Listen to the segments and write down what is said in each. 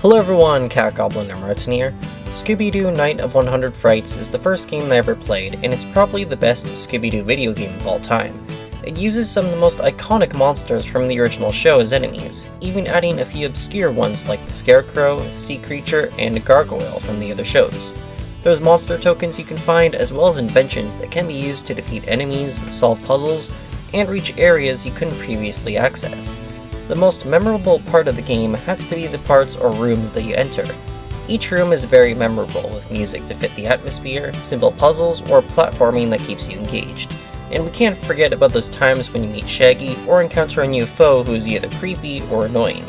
Hello everyone, Cat Goblin and Martin here. Scooby Doo Night of 100 Frights is the first game I ever played, and it's probably the best Scooby Doo video game of all time. It uses some of the most iconic monsters from the original show as enemies, even adding a few obscure ones like the Scarecrow, Sea Creature, and Gargoyle from the other shows. There's monster tokens you can find, as well as inventions that can be used to defeat enemies, solve puzzles, and reach areas you couldn't previously access. The most memorable part of the game has to be the parts or rooms that you enter. Each room is very memorable, with music to fit the atmosphere, simple puzzles, or platforming that keeps you engaged. And we can't forget about those times when you meet Shaggy or encounter a new foe who is either creepy or annoying.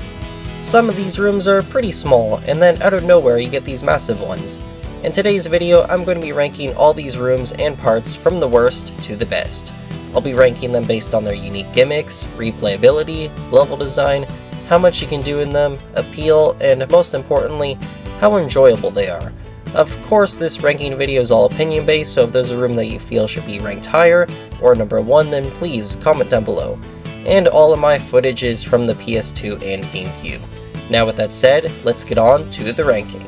Some of these rooms are pretty small, and then out of nowhere you get these massive ones. In today's video, I'm going to be ranking all these rooms and parts from the worst to the best. I'll be ranking them based on their unique gimmicks, replayability, level design, how much you can do in them, appeal, and most importantly, how enjoyable they are. Of course, this ranking video is all opinion based, so if there's a room that you feel should be ranked higher, or number 1, then please comment down below. And all of my footage is from the PS2 and GameCube. Now with that said, let's get on to the ranking.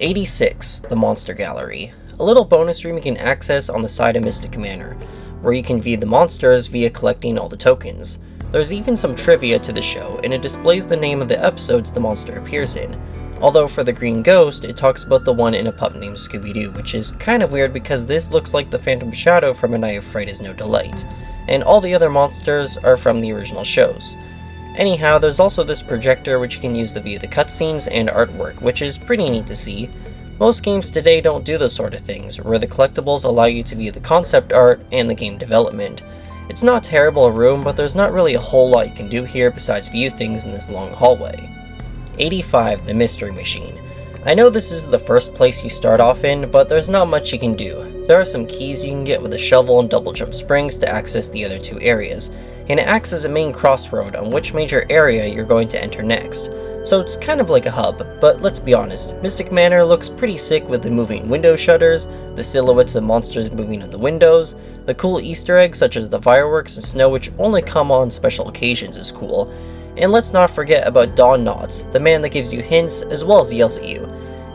86, the Monster Gallery. A little bonus room you can access on the side of Mystic Manor, where you can view the monsters via collecting all the tokens. There's even some trivia to the show, and it displays the name of the episodes the monster appears in. Although for the Green Ghost, it talks about the one in a pup named Scooby Doo, which is kind of weird because this looks like the Phantom Shadow from A Night of Fright is No Delight, and all the other monsters are from the original shows. Anyhow, there's also this projector which you can use to view the cutscenes and artwork, which is pretty neat to see. Most games today don't do those sort of things, where the collectibles allow you to view the concept art and the game development. It's not a terrible room, but there's not really a whole lot you can do here besides view things in this long hallway. 85, the Mystery Machine. I know this is the first place you start off in, but there's not much you can do. There are some keys you can get with a shovel and double jump springs to access the other two areas, and it acts as a main crossroad on which major area you're going to enter next. So it's kind of like a hub, but let's be honest, Mystic Manor looks pretty sick with the moving window shutters, the silhouettes of monsters moving on the windows, the cool Easter eggs such as the fireworks and snow which only come on special occasions is cool, and let's not forget about Don Knotts, the man that gives you hints as well as yells at you.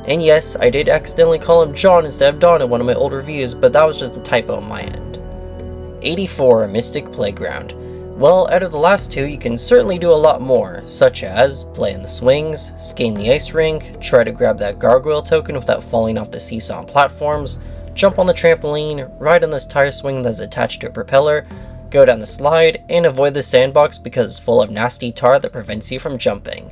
And yes, I did accidentally call him John instead of Don in one of my old reviews, but that was just a typo on my end. 84, Mystic Playground. Well, out of the last two, you can certainly do a lot more, such as play in the swings, skate in the ice rink, try to grab that gargoyle token without falling off the seesaw platforms, jump on the trampoline, ride on this tire swing that's attached to a propeller, go down the slide, and avoid the sandbox because it's full of nasty tar that prevents you from jumping.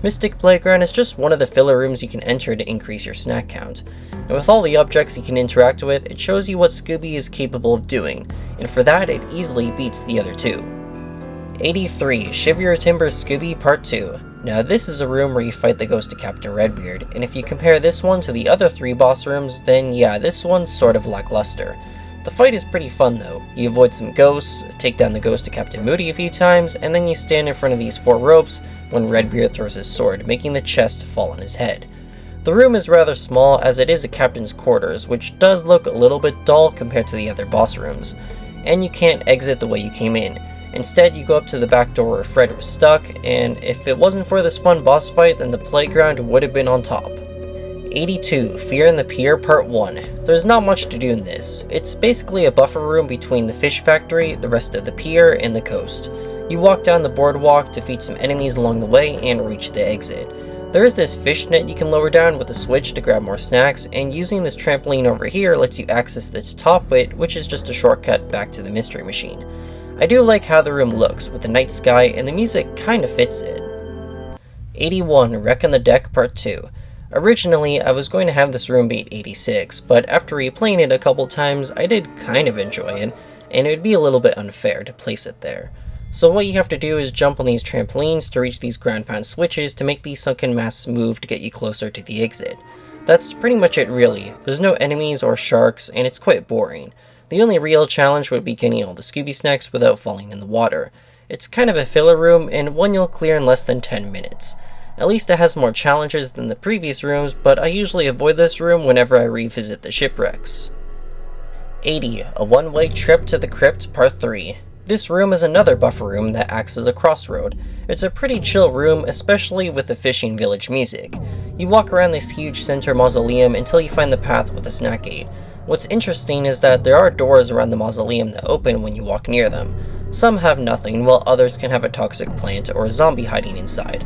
Mystic Playground is just one of the filler rooms you can enter to increase your snack count, and with all the objects you can interact with, it shows you what Scooby is capable of doing, and for that it easily beats the other two. 83, Shiver Your Timbers Scooby Part 2. Now this is a room where you fight the ghost of Captain Redbeard, and if you compare this one to the other three boss rooms, then yeah, this one's sort of lackluster. The fight is pretty fun though. You avoid some ghosts, take down the ghost of Captain Moody a few times, and then you stand in front of these 4 ropes when Redbeard throws his sword, making the chest fall on his head. The room is rather small as it is a captain's quarters, which does look a little bit dull compared to the other boss rooms, and you can't exit the way you came in. Instead, you go up to the back door where Fred was stuck, and if it wasn't for this fun boss fight, then the playground would have been on top. 82, Fear in the Pier Part 1. There's not much to do in this. It's basically a buffer room between the fish factory, the rest of the pier, and the coast. You walk down the boardwalk, defeat some enemies along the way, and reach the exit. There is this fish net you can lower down with a switch to grab more snacks, and using this trampoline over here lets you access this top bit, which is just a shortcut back to the Mystery Machine. I do like how the room looks, with the night sky, and the music kinda fits it. 81, Wreck on the Deck Part 2. Originally, I was going to have this room beat 86, but after replaying it a couple times, I did kind of enjoy it, and it would be a little bit unfair to place it there. So what you have to do is jump on these trampolines to reach these ground pound switches to make these sunken masts move to get you closer to the exit. That's pretty much it really. There's no enemies or sharks, and it's quite boring. The only real challenge would be getting all the Scooby snacks without falling in the water. It's kind of a filler room, and one you'll clear in less than 10 minutes. At least it has more challenges than the previous rooms, but I usually avoid this room whenever I revisit the shipwrecks. 80, A One-Way Trip to the Crypt Part 3. This room is another buffer room that acts as a crossroad. It's a pretty chill room, especially with the fishing village music. You walk around this huge center mausoleum until you find the path with a snack gate. What's interesting is that there are doors around the mausoleum that open when you walk near them. Some have nothing, while others can have a toxic plant or a zombie hiding inside.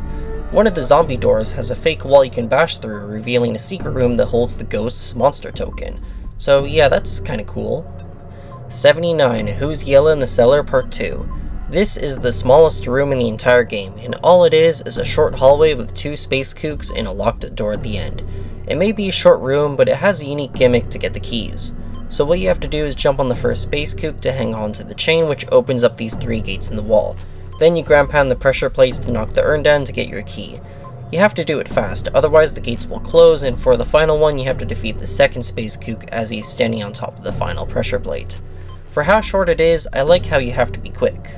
One of the zombie doors has a fake wall you can bash through, revealing a secret room that holds the ghost's monster token. So yeah, that's kinda cool. 79. Who's Yellow in the Cellar Part 2. This is the smallest room in the entire game, and all it is a short hallway with 2 space kooks and a locked door at the end. It may be a short room, but it has a unique gimmick to get the keys. So what you have to do is jump on the first space kook to hang on to the chain, which opens up these 3 gates in the wall. Then you ground pound the pressure plates to knock the urn down to get your key. You have to do it fast, otherwise the gates will close, and for the final one you have to defeat the second space kook as he's standing on top of the final pressure plate. For how short it is, I like how you have to be quick.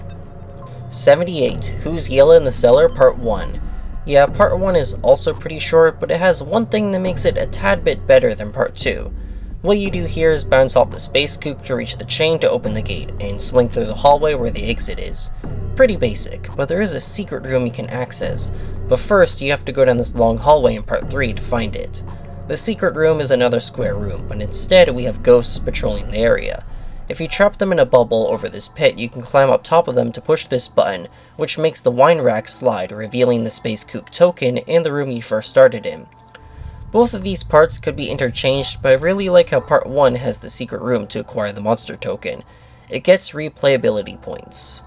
78. Who's Yellow in the Cellar Part 1. Yeah, Part 1 is also pretty short, but it has one thing that makes it a tad bit better than Part 2. What you do here is bounce off the space kook to reach the chain to open the gate, and swing through the hallway where the exit is. Pretty basic, but there is a secret room you can access. But first, you have to go down this long hallway in Part 3 to find it. The secret room is another square room, but instead we have ghosts patrolling the area. If you trap them in a bubble over this pit, you can climb up top of them to push this button, which makes the wine rack slide, revealing the space kook token and the room you first started in. Both of these parts could be interchanged, but I really like how Part 1 has the secret room to acquire the monster token. It gets replayability points.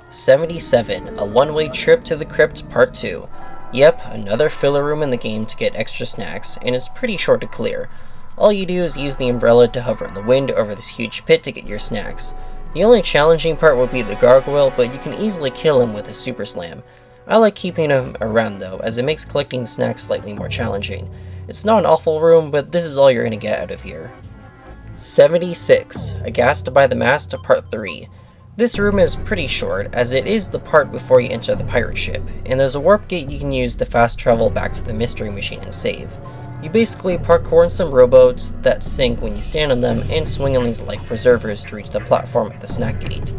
77. A one-way trip to the crypt Part 2. Yep, another filler room in the game to get extra snacks, and it's pretty short to clear. All you do is use the umbrella to hover in the wind over this huge pit to get your snacks. The only challenging part would be the gargoyle, but you can easily kill him with a super slam. I like keeping him around though, as it makes collecting the snacks slightly more challenging. It's not an awful room, but this is all you're gonna get out of here. 76. Aghast by the Mast Part 3. This room is pretty short, as it is the part before you enter the pirate ship, and there's a warp gate you can use to fast travel back to the mystery machine and save. You basically parkour in some rowboats that sink when you stand on them and swing on these life preservers to reach the platform at the snack gate.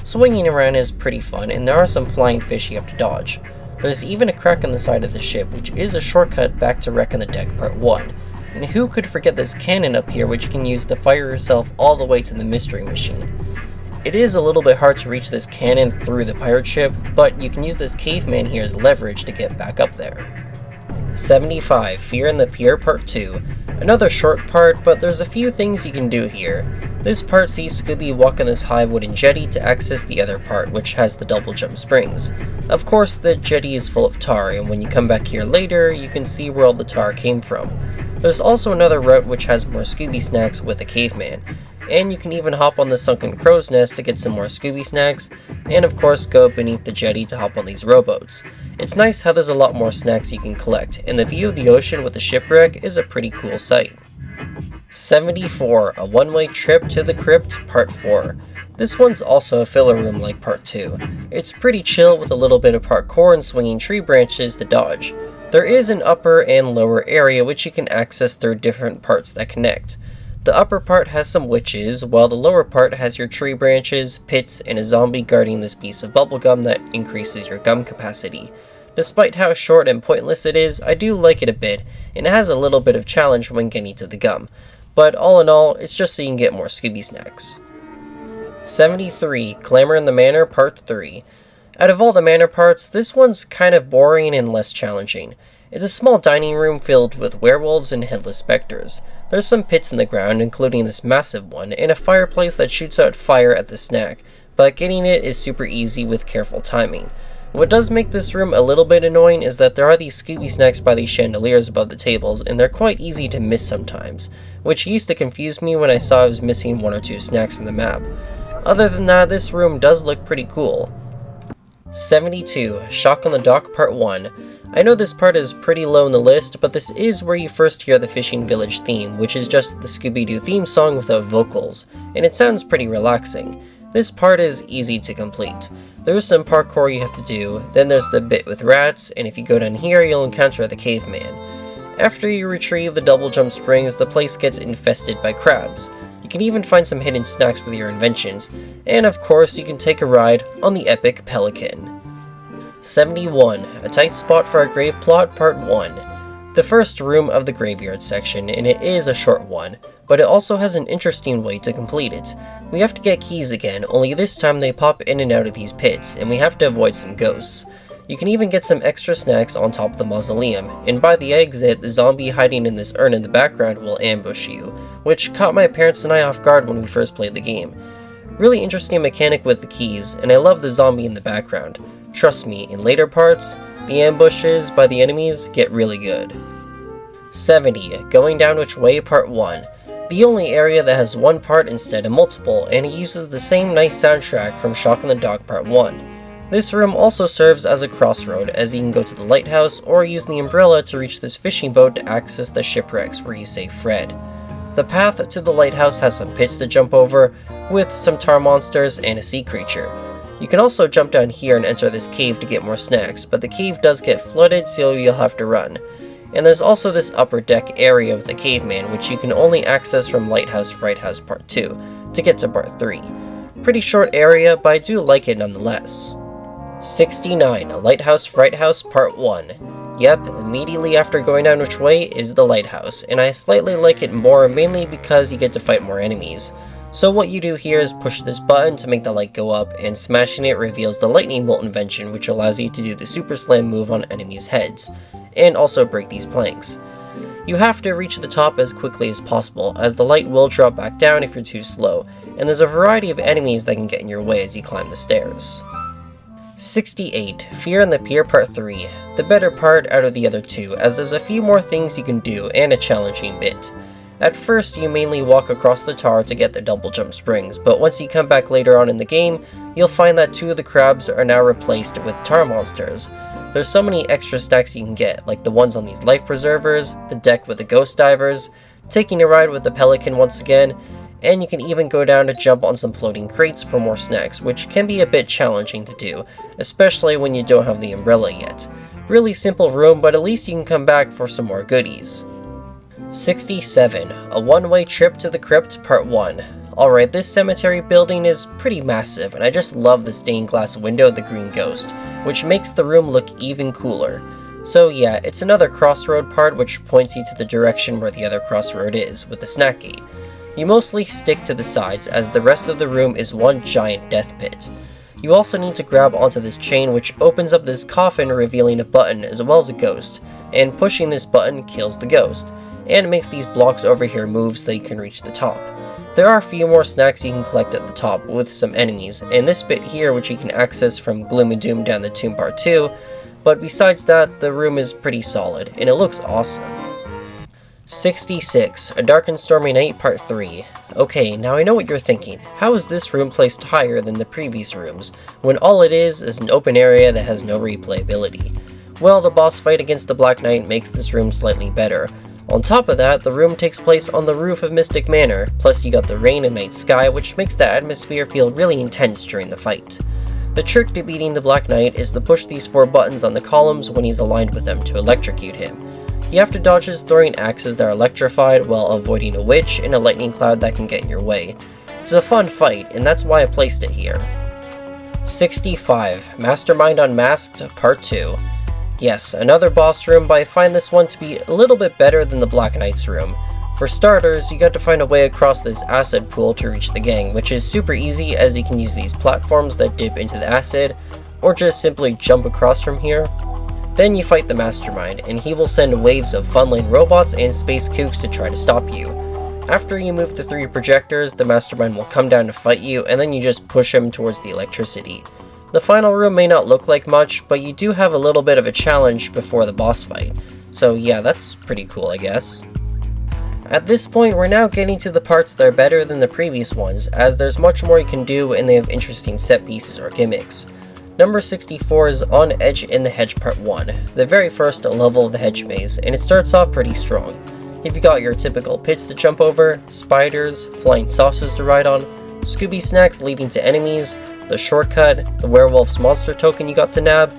Swinging around is pretty fun, and there are some flying fish you have to dodge. There's even a crack in the side of the ship, which is a shortcut back to Wreck on the Deck Part 1. And who could forget this cannon up here which you can use to fire yourself all the way to the mystery machine. It is a little bit hard to reach this cannon through the pirate ship, but you can use this caveman here as leverage to get back up there. 75. Fear in the Pier Part 2. Another short part, but there's a few things you can do here. This part sees Scooby walk on this high wooden jetty to access the other part, which has the double jump springs. Of course, the jetty is full of tar, and when you come back here later, you can see where all the tar came from. There's also another route which has more Scooby snacks with a caveman, and you can even hop on the sunken crow's nest to get some more Scooby snacks, and of course go beneath the jetty to hop on these rowboats. It's nice how there's a lot more snacks you can collect, and the view of the ocean with the shipwreck is a pretty cool sight. 74. A one-way trip to the crypt Part 4. This one's also a filler room like Part 2. It's pretty chill with a little bit of parkour and swinging tree branches to dodge. There is an upper and lower area which you can access through different parts that connect. The upper part has some witches, while the lower part has your tree branches, pits, and a zombie guarding this piece of bubblegum that increases your gum capacity. Despite how short and pointless it is, I do like it a bit, and it has a little bit of challenge when getting to the gum. But all in all, it's just so you can get more Scooby snacks. 73. Clamor in the Manor Part 3. Out of all the manor parts, this one's kind of boring and less challenging. It's a small dining room filled with werewolves and headless specters. There's some pits in the ground, including this massive one, and a fireplace that shoots out fire at the snack, but getting it is super easy with careful timing. What does make this room a little bit annoying is that there are these Scooby snacks by these chandeliers above the tables, and they're quite easy to miss sometimes, which used to confuse me when I saw I was missing 1 or 2 snacks in the map. Other than that, this room does look pretty cool. 72. Shock on the Dock Part 1. I know this part is pretty low in the list, but this is where you first hear the Fishing Village theme, which is just the Scooby Doo theme song without vocals, and it sounds pretty relaxing. This part is easy to complete. There's some parkour you have to do, then there's the bit with rats, and if you go down here you'll encounter the caveman. After you retrieve the double jump springs, the place gets infested by crabs. You You can even find some hidden snacks with your inventions, and of course you can take a ride on the epic Pelican. 71. A tight spot for our grave plot, part 1. The first room of the graveyard section, and it is a short one, but it also has an interesting way to complete it. We have to get keys again, only this time they pop in and out of these pits, and we have to avoid some ghosts. You can even get some extra snacks on top of the mausoleum, and by the exit, the zombie hiding in this urn in the background will ambush you, which caught my parents and I off guard when we first played the game. Really interesting mechanic with the keys, and I love the zombie in the background. Trust me, in later parts, the ambushes by the enemies get really good. 70. Going Down Which Way, part 1. The only area that has one part instead of multiple, and it uses the same nice soundtrack from Shock in the Dog part 1. This room also serves as a crossroad, as you can go to the lighthouse or use the umbrella to reach this fishing boat to access the shipwrecks where you save Fred. The path to the lighthouse has some pits to jump over, with some tar monsters and a sea creature. You can also jump down here and enter this cave to get more snacks, but the cave does get flooded, so you'll have to run. And there's also this upper deck area with the caveman, which you can only access from Lighthouse Fright House part 2 to get to part 3. Pretty short area, but I do like it nonetheless. 69. Lighthouse Fright House part 1. Yep, immediately after Going Down Which Way is the lighthouse, and I slightly like it more mainly because you get to fight more enemies. So what you do here is push this button to make the light go up, and smashing it reveals the lightning bolt invention, which allows you to do the super slam move on enemies' heads, and also break these planks. You have to reach the top as quickly as possible, as the light will drop back down if you're too slow, and there's a variety of enemies that can get in your way as you climb the stairs. 68. Fear on the Pier part 3. The better part out of the other two, as there's a few more things you can do and a challenging bit. At first, you mainly walk across the tower to get the double jump springs, but once you come back later on in the game, you'll find that 2 of the crabs are now replaced with tar monsters. There's so many extra stacks you can get, like the ones on these life preservers, the deck with the ghost divers, taking a ride with the pelican once again, and you can even go down to jump on some floating crates for more snacks, which can be a bit challenging to do, especially when you don't have the umbrella yet. Really simple room, but at least you can come back for some more goodies. 67. A one-way trip to the crypt part 1. Alright, this cemetery building is pretty massive, and I just love the stained glass window of the green ghost, which makes the room look even cooler. So yeah, it's another crossroad part which points you to the direction where the other crossroad is, with the snack gate. You mostly stick to the sides, as the rest of the room is one giant death pit. You also need to grab onto this chain, which opens up this coffin revealing a button as well as a ghost, and pushing this button kills the ghost, and makes these blocks over here move so that you can reach the top. There are a few more snacks you can collect at the top with some enemies, and this bit here which you can access from Gloom and Doom Down the Tomb part 2, but besides that, the room is pretty solid, and it looks awesome. 66. A Dark and Stormy Night part 3. Okay, now I know what you're thinking. How is this room placed higher than the previous rooms, when all it is an open area that has no replayability? Well, the boss fight against the Black Knight makes this room slightly better. On top of that, the room takes place on the roof of Mystic Manor, plus you got the rain and night sky, which makes the atmosphere feel really intense during the fight. The trick to beating the Black Knight is to push these 4 buttons on the columns when he's aligned with them to electrocute him. You have to dodge his throwing axes that are electrified while avoiding a witch and a lightning cloud that can get in your way. It's a fun fight, and that's why I placed it here. 65. Mastermind Unmasked part 2. Yes, another boss room, but I find this one to be a little bit better than the Black Knight's room. For starters, you got to find a way across this acid pool to reach the gang, which is super easy as you can use these platforms that dip into the acid, or just simply jump across from here. Then you fight the Mastermind, and he will send waves of Funland robots and space kooks to try to stop you. After you move the 3 projectors, the Mastermind will come down to fight you, and then you just push him towards the electricity. The final room may not look like much, but you do have a little bit of a challenge before the boss fight. So yeah, that's pretty cool, I guess. At this point, we're now getting to the parts that are better than the previous ones, as there's much more you can do and they have interesting set pieces or gimmicks. Number 64 is On Edge in the Hedge part 1, the very first level of the hedge maze, and it starts off pretty strong. You've got your typical pits to jump over, spiders, flying saucers to ride on, Scooby snacks leading to enemies, the shortcut, the werewolf's monster token you got to nab,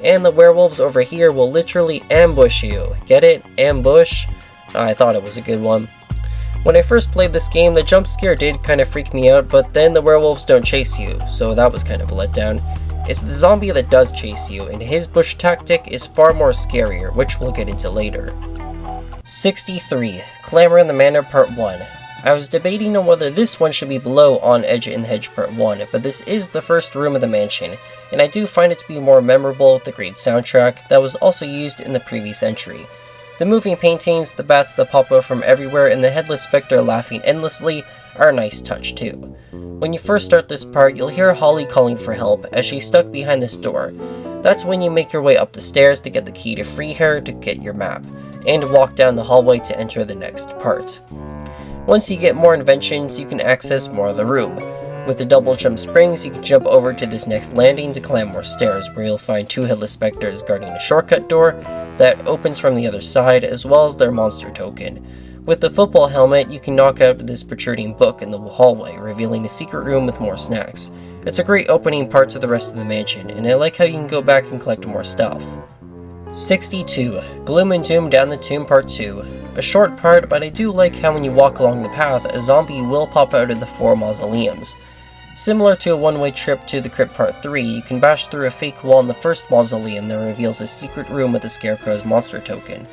and the werewolves over here will literally ambush you. Get it? Ambush? I thought it was a good one. When I first played this game, the jump scare did kind of freak me out, but then the werewolves don't chase you, so that was kind of a letdown. It's the zombie that does chase you, and his bush tactic is far more scarier, which we'll get into later. 63. Clamor in the Manor Part 1. I was debating on whether this one should be below On Edge in the Hedge Part 1, but this is the first room of the mansion, and I do find it to be more memorable with the great soundtrack that was also used in the previous entry. The moving paintings, the bats that pop out from everywhere, and the headless specter laughing endlessly are a nice touch too. When you first start this part, you'll hear Holly calling for help as she's stuck behind this door. That's when you make your way up the stairs to get the key to free her to get your map, and walk down the hallway to enter the next part. Once you get more inventions, you can access more of the room. With the double jump springs, you can jump over to this next landing to climb more stairs, where you'll find 2 headless specters guarding a shortcut door that opens from the other side, as well as their monster token. With the football helmet, you can knock out this protruding book in the hallway, revealing a secret room with more snacks. It's a great opening part to the rest of the mansion, and I like how you can go back and collect more stuff. 62. Gloom and Doom Down the Tomb Part 2. A short part, but I do like how when you walk along the path, a zombie will pop out of the 4 mausoleums. Similar to a one-way trip to the Crypt Part 3, you can bash through a fake wall in the first mausoleum that reveals a secret room with the Scarecrow's monster token.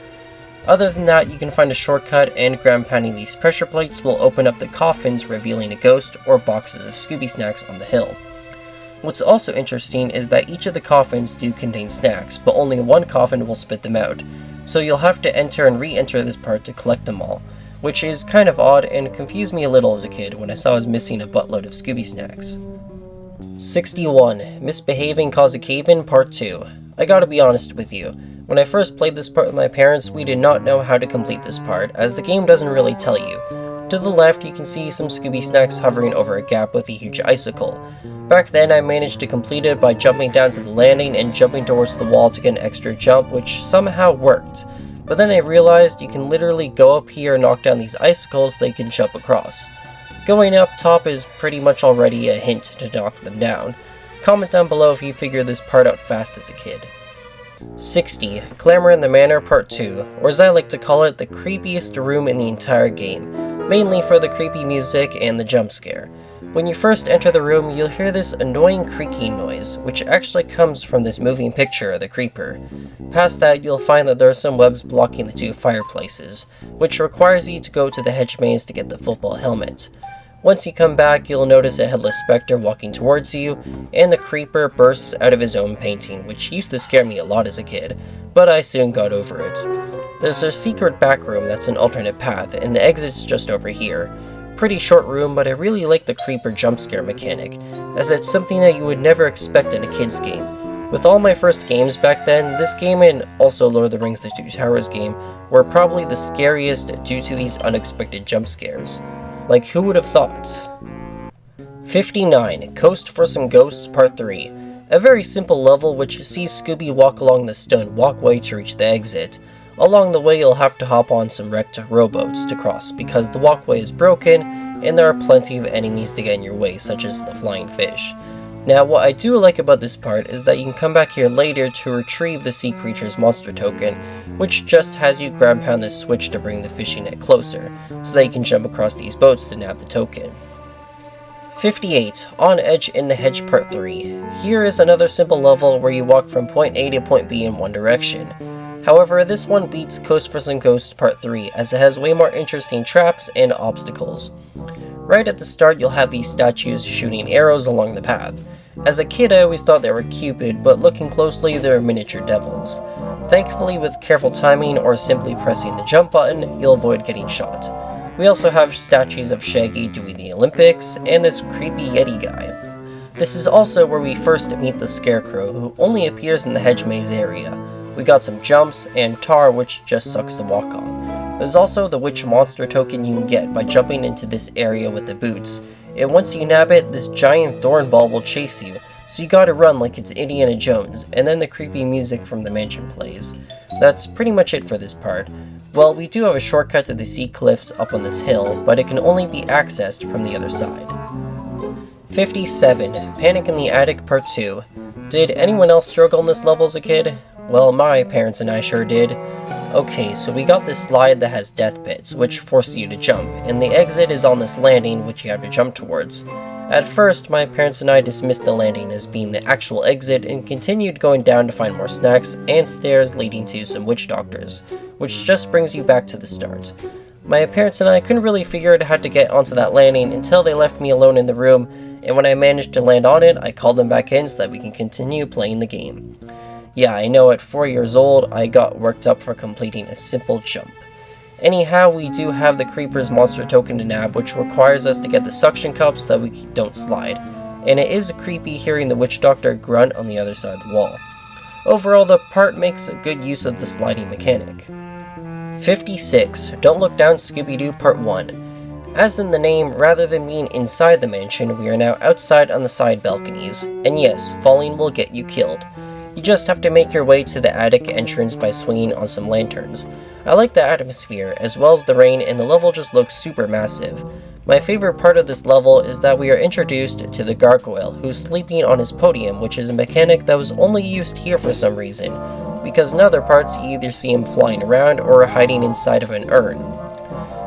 Other than that, you can find a shortcut, and ground pounding these pressure plates will open up the coffins, revealing a ghost or boxes of Scooby snacks on the hill. What's also interesting is that each of the coffins do contain snacks, but only one coffin will spit them out, so you'll have to enter and re-enter this part to collect them all, which is kind of odd and confused me a little as a kid when I saw I was missing a buttload of Scooby snacks. 61. Misbehaving Cause a Cave-In Part 2. I gotta be honest with you, when I first played this part with my parents, we did not know how to complete this part, as the game doesn't really tell you. To the left, you can see some Scooby snacks hovering over a gap with a huge icicle. Back then, I managed to complete it by jumping down to the landing and jumping towards the wall to get an extra jump, which somehow worked. But then I realized you can literally go up here and knock down these icicles they can jump across. Going up top is pretty much already a hint to knock them down. Comment down below if you figured this part out fast as a kid. 60. Clamor in the Manor Part 2, or as I like to call it, the creepiest room in the entire game, mainly for the creepy music and the jump scare. When you first enter the room, you'll hear this annoying creaking noise, which actually comes from this moving picture of the creeper. Past that, you'll find that there are some webs blocking the 2 fireplaces, which requires you to go to the hedge maze to get the football helmet. Once you come back, you'll notice a headless specter walking towards you, and the creeper bursts out of his own painting, which used to scare me a lot as a kid, but I soon got over it. There's a secret back room that's an alternate path, and the exit's just over here. Pretty short room, but I really like the creeper jump scare mechanic, as it's something that you would never expect in a kid's game. With all my first games back then, this game and also Lord of the Rings The Two Towers game were probably the scariest due to these unexpected jump scares. Like, who would have thought? 59. Coast for Some Ghosts Part 3. A very simple level which sees Scooby walk along the stone walkway to reach the exit. Along the way, you'll have to hop on some wrecked rowboats to cross because the walkway is broken and there are plenty of enemies to get in your way, such as the flying fish. Now, what I do like about this part is that you can come back here later to retrieve the sea creature's monster token, which just has you ground pound this switch to bring the fishing net closer, so that you can jump across these boats to nab the token. 58. On Edge in the Hedge Part 3. Here is another simple level where you walk from point A to point B in one direction. However, this one beats Coast for Some Ghosts Part 3 as it has way more interesting traps and obstacles. Right at the start, you'll have these statues shooting arrows along the path. As a kid, I always thought they were Cupid, but looking closely, they're miniature devils. Thankfully, with careful timing or simply pressing the jump button, you'll avoid getting shot. We also have statues of Shaggy doing the Olympics, and this creepy Yeti guy. This is also where we first meet the Scarecrow, who only appears in the hedge maze area. We got some jumps, and Tar, which just sucks to walk on. There's also the witch monster token you can get by jumping into this area with the boots, and once you nab it, this giant thorn ball will chase you, so you gotta run like it's Indiana Jones, and then the creepy music from the mansion plays. That's pretty much it for this part. Well, we do have a shortcut to the sea cliffs up on this hill, but it can only be accessed from the other side. 57. Panic in the Attic Part 2. Did anyone else struggle in this level as a kid? Well, my parents and I sure did. Okay, so we got this slide that has death pits, which forces you to jump, and the exit is on this landing which you have to jump towards. At first, my parents and I dismissed the landing as being the actual exit and continued going down to find more snacks and stairs leading to some witch doctors, which just brings you back to the start. My parents and I couldn't really figure out how to get onto that landing until they left me alone in the room, and when I managed to land on it, I called them back in so that we can continue playing the game. Yeah, I know at 4 years old, I got worked up for completing a simple jump. Anyhow, we do have the Creeper's monster token to nab, which requires us to get the suction cups so that we don't slide, and it is creepy hearing the witch doctor grunt on the other side of the wall. Overall, the part makes a good use of the sliding mechanic. 56. Don't Look Down Scooby-Doo Part 1. As in the name, rather than being inside the mansion, we are now outside on the side balconies, and yes, falling will get you killed. You just have to make your way to the attic entrance by swinging on some lanterns. I like the atmosphere, as well as the rain, and the level just looks super massive. My favorite part of this level is that we are introduced to the gargoyle, who's sleeping on his podium, which is a mechanic that was only used here for some reason, because in other parts you either see him flying around or hiding inside of an urn.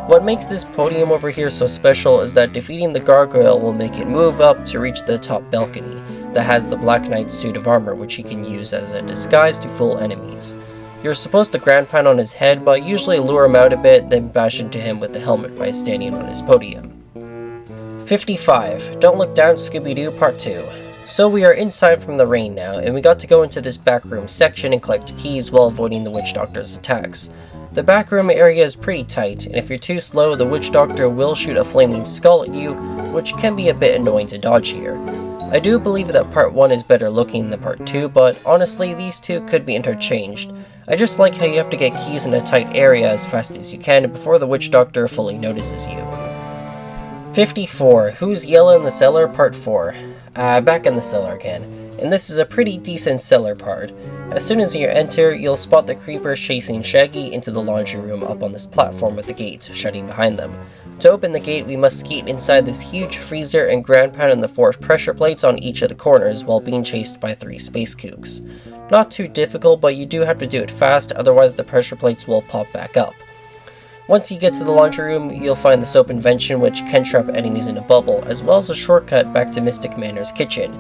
What makes this podium over here so special is that defeating the gargoyle will make it move up to reach the top balcony, that has the Black Knight's suit of armor, which he can use as a disguise to fool enemies. You're supposed to ground pound on his head, but usually lure him out a bit, then bash into him with the helmet by standing on his podium. 55. Don't Look Down Scooby-Doo Part 2. So we are inside from the rain now, and we got to go into this backroom section and collect keys while avoiding the witch doctor's attacks. The backroom area is pretty tight, and if you're too slow, the witch doctor will shoot a flaming skull at you, which can be a bit annoying to dodge here. I do believe that Part 1 is better looking than Part 2, but honestly, these two could be interchanged. I just like how you have to get keys in a tight area as fast as you can before the witch doctor fully notices you. 54. Who's Yellow in the Cellar Part 4. Back in the cellar again, and this is a pretty decent cellar part. As soon as you enter, you'll spot the creeper chasing Shaggy into the laundry room up on this platform with the gates shutting behind them. To open the gate, we must skate inside this huge freezer and ground pound on the 4 pressure plates on each of the corners while being chased by 3 space kooks. Not too difficult, but you do have to do it fast, otherwise the pressure plates will pop back up. Once you get to the laundry room, you'll find the soap invention which can trap enemies in a bubble, as well as a shortcut back to Mystic Manor's kitchen.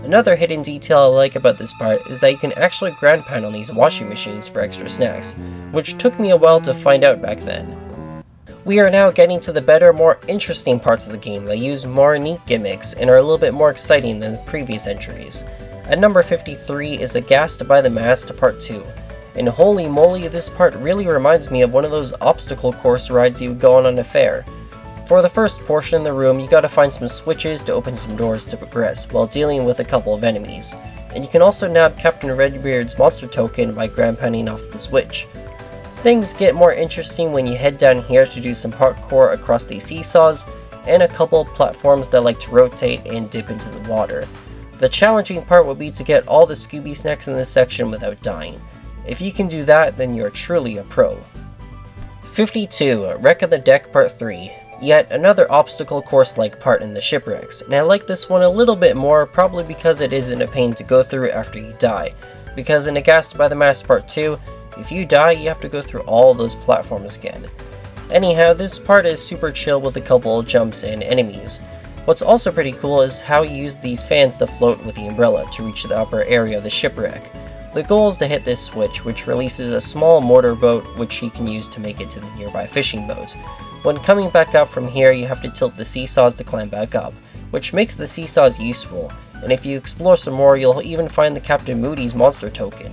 Another hidden detail I like about this part is that you can actually ground pound on these washing machines for extra snacks, which took me a while to find out back then. We are now getting to the better, more interesting parts of the game that use more neat gimmicks and are a little bit more exciting than the previous entries. At number 53 is Aghast by the Masked Part 2. And holy moly, this part really reminds me of one of those obstacle course rides you would go on a fair. For the first portion of the room, you gotta find some switches to open some doors to progress while dealing with a couple of enemies. And you can also nab Captain Redbeard's monster token by ground pounding off the switch. Things get more interesting when you head down here to do some parkour across these seesaws, and a couple of platforms that like to rotate and dip into the water. The challenging part will be to get all the Scooby snacks in this section without dying. If you can do that, then you're truly a pro. 52. Wreck of the Deck Part 3. Yet another obstacle course-like part in the shipwrecks, and I like this one a little bit more, probably because it isn't a pain to go through after you die. Because in Aghast by the Masked Part 2, if you die, you have to go through all those platforms again. Anyhow, this part is super chill with a couple of jumps and enemies. What's also pretty cool is how you use these fans to float with the umbrella to reach the upper area of the shipwreck. The goal is to hit this switch, which releases a small mortar boat which you can use to make it to the nearby fishing boat. When coming back up from here, you have to tilt the seesaws to climb back up, which makes the seesaws useful, and if you explore some more, you'll even find the Captain Moody's monster token.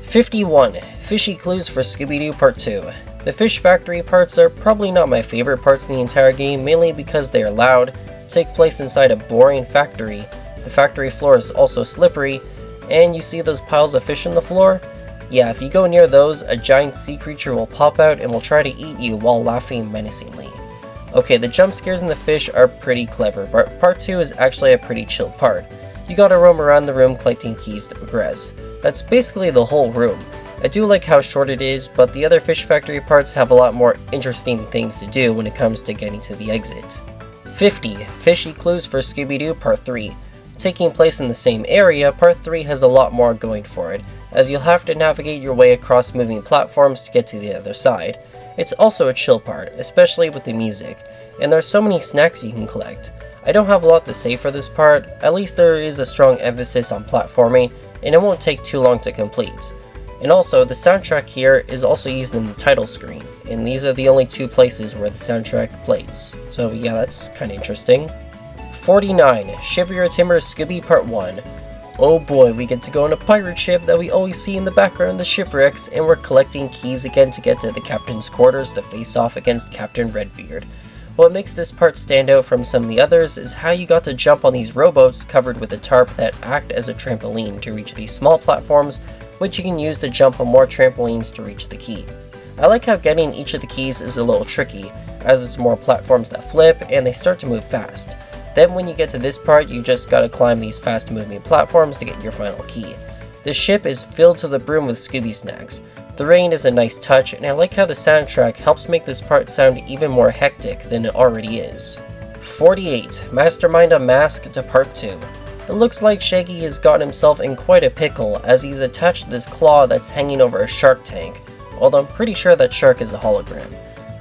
51. Fishy Clues for Scooby-Doo Part 2. The fish factory parts are probably not my favorite parts in the entire game, mainly because they are loud, take place inside a boring factory, the factory floor is also slippery, and you see those piles of fish on the floor? Yeah, if you go near those, a giant sea creature will pop out and will try to eat you while laughing menacingly. Okay, the jump scares in the fish are pretty clever, but Part 2 is actually a pretty chill part. You gotta roam around the room collecting keys to progress. That's basically the whole room. I do like how short it is, but the other fish factory parts have a lot more interesting things to do when it comes to getting to the exit. 50. Fishy Clues for Scooby Doo Part 3. Taking place in the same area, Part 3 has a lot more going for it, as you'll have to navigate your way across moving platforms to get to the other side. It's also a chill part, especially with the music, and there are so many snacks you can collect. I don't have a lot to say for this part, at least there is a strong emphasis on platforming, and it won't take too long to complete. And also, the soundtrack here is also used in the title screen, and these are the only two places where the soundtrack plays. So yeah, that's kinda interesting. 49. Shiver Your Timbers Scooby Part 1. Oh boy, we get to go on a pirate ship that we always see in the background of the shipwrecks, and we're collecting keys again to get to the captain's quarters to face off against Captain Redbeard. What makes this part stand out from some of the others is how you got to jump on these rowboats covered with a tarp that act as a trampoline to reach these small platforms, which you can use to jump on more trampolines to reach the key. I like how getting each of the keys is a little tricky, as there's more platforms that flip and they start to move fast. Then when you get to this part, you just gotta climb these fast moving platforms to get your final key. This ship is filled to the brim with Scooby snacks. The rain is a nice touch, and I like how the soundtrack helps make this part sound even more hectic than it already is. 48. Mastermind Unmasked to Part 2. It looks like Shaggy has gotten himself in quite a pickle as he's attached to this claw that's hanging over a shark tank, although I'm pretty sure that shark is a hologram.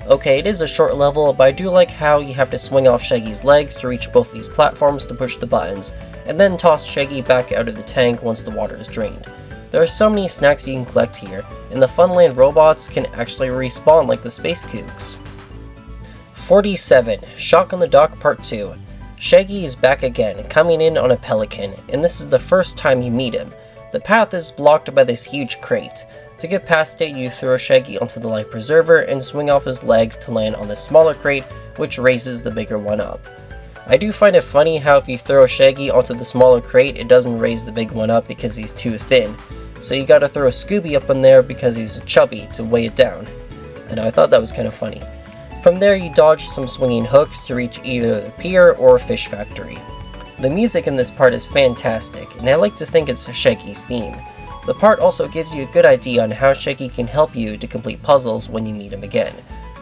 Okay, it is a short level, but I do like how you have to swing off Shaggy's legs to reach both these platforms to push the buttons, and then toss Shaggy back out of the tank once the water is drained. There are so many snacks you can collect here, and the Funland robots can actually respawn like the Space Kooks. 47. Shock on the Dock Part 2. Shaggy is back again, coming in on a pelican, and this is the first time you meet him. The path is blocked by this huge crate. To get past it, you throw Shaggy onto the life preserver and swing off his legs to land on the smaller crate, which raises the bigger one up. I do find it funny how if you throw Shaggy onto the smaller crate, it doesn't raise the big one up because he's too thin. So you gotta throw Scooby up in there because he's chubby to weigh it down. And I thought that was kind of funny. From there you dodge some swinging hooks to reach either the pier or fish factory. The music in this part is fantastic, and I like to think it's Shaggy's theme. The part also gives you a good idea on how Shaggy can help you to complete puzzles when you meet him again.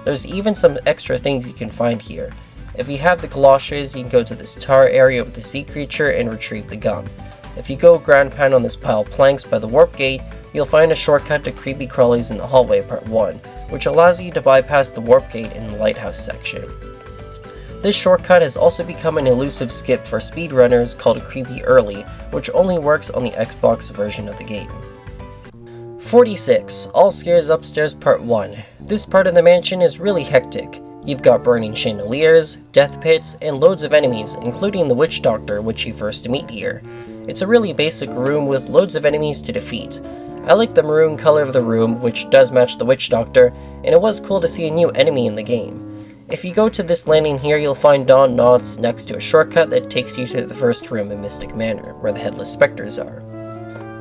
There's even some extra things you can find here. If you have the galoshes, you can go to this tar area with the sea creature and retrieve the gum. If you go ground pound on this pile of planks by the warp gate, you'll find a shortcut to creepy crawlies in the hallway part 1, which allows you to bypass the warp gate in the lighthouse section. This shortcut has also become an elusive skip for speedrunners called Creepy Early, which only works on the Xbox version of the game. 46. All Scares Upstairs Part 1. This part of the mansion is really hectic. You've got burning chandeliers, death pits, and loads of enemies, including the witch doctor, which you first meet here. It's a really basic room with loads of enemies to defeat. I like the maroon color of the room, which does match the witch doctor, and it was cool to see a new enemy in the game. If you go to this landing here, you'll find Don Knotts next to a shortcut that takes you to the first room in Mystic Manor, where the Headless Spectres are.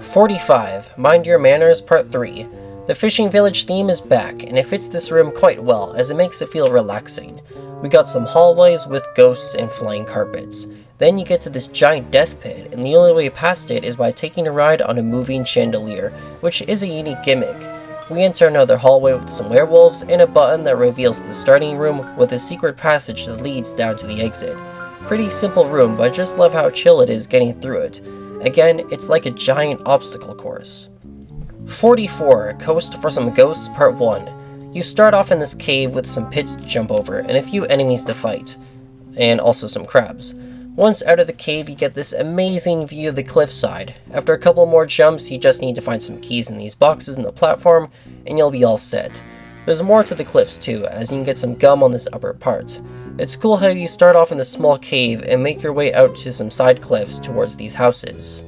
45. Mind Your Manners Part 3. The fishing village theme is back, and it fits this room quite well, as it makes it feel relaxing. We got some hallways with ghosts and flying carpets. Then you get to this giant death pit, and the only way past it is by taking a ride on a moving chandelier, which is a unique gimmick. We enter another hallway with some werewolves, and a button that reveals the starting room with a secret passage that leads down to the exit. Pretty simple room, but I just love how chill it is getting through it. Again, it's like a giant obstacle course. 44. Coast for Some Ghosts Part 1. You start off in this cave with some pits to jump over, and a few enemies to fight, and also some crabs. Once out of the cave, you get this amazing view of the cliffside. After a couple more jumps, you just need to find some keys in these boxes in the platform, and you'll be all set. There's more to the cliffs too, as you can get some gum on this upper part. It's cool how you start off in this small cave and make your way out to some side cliffs towards these houses.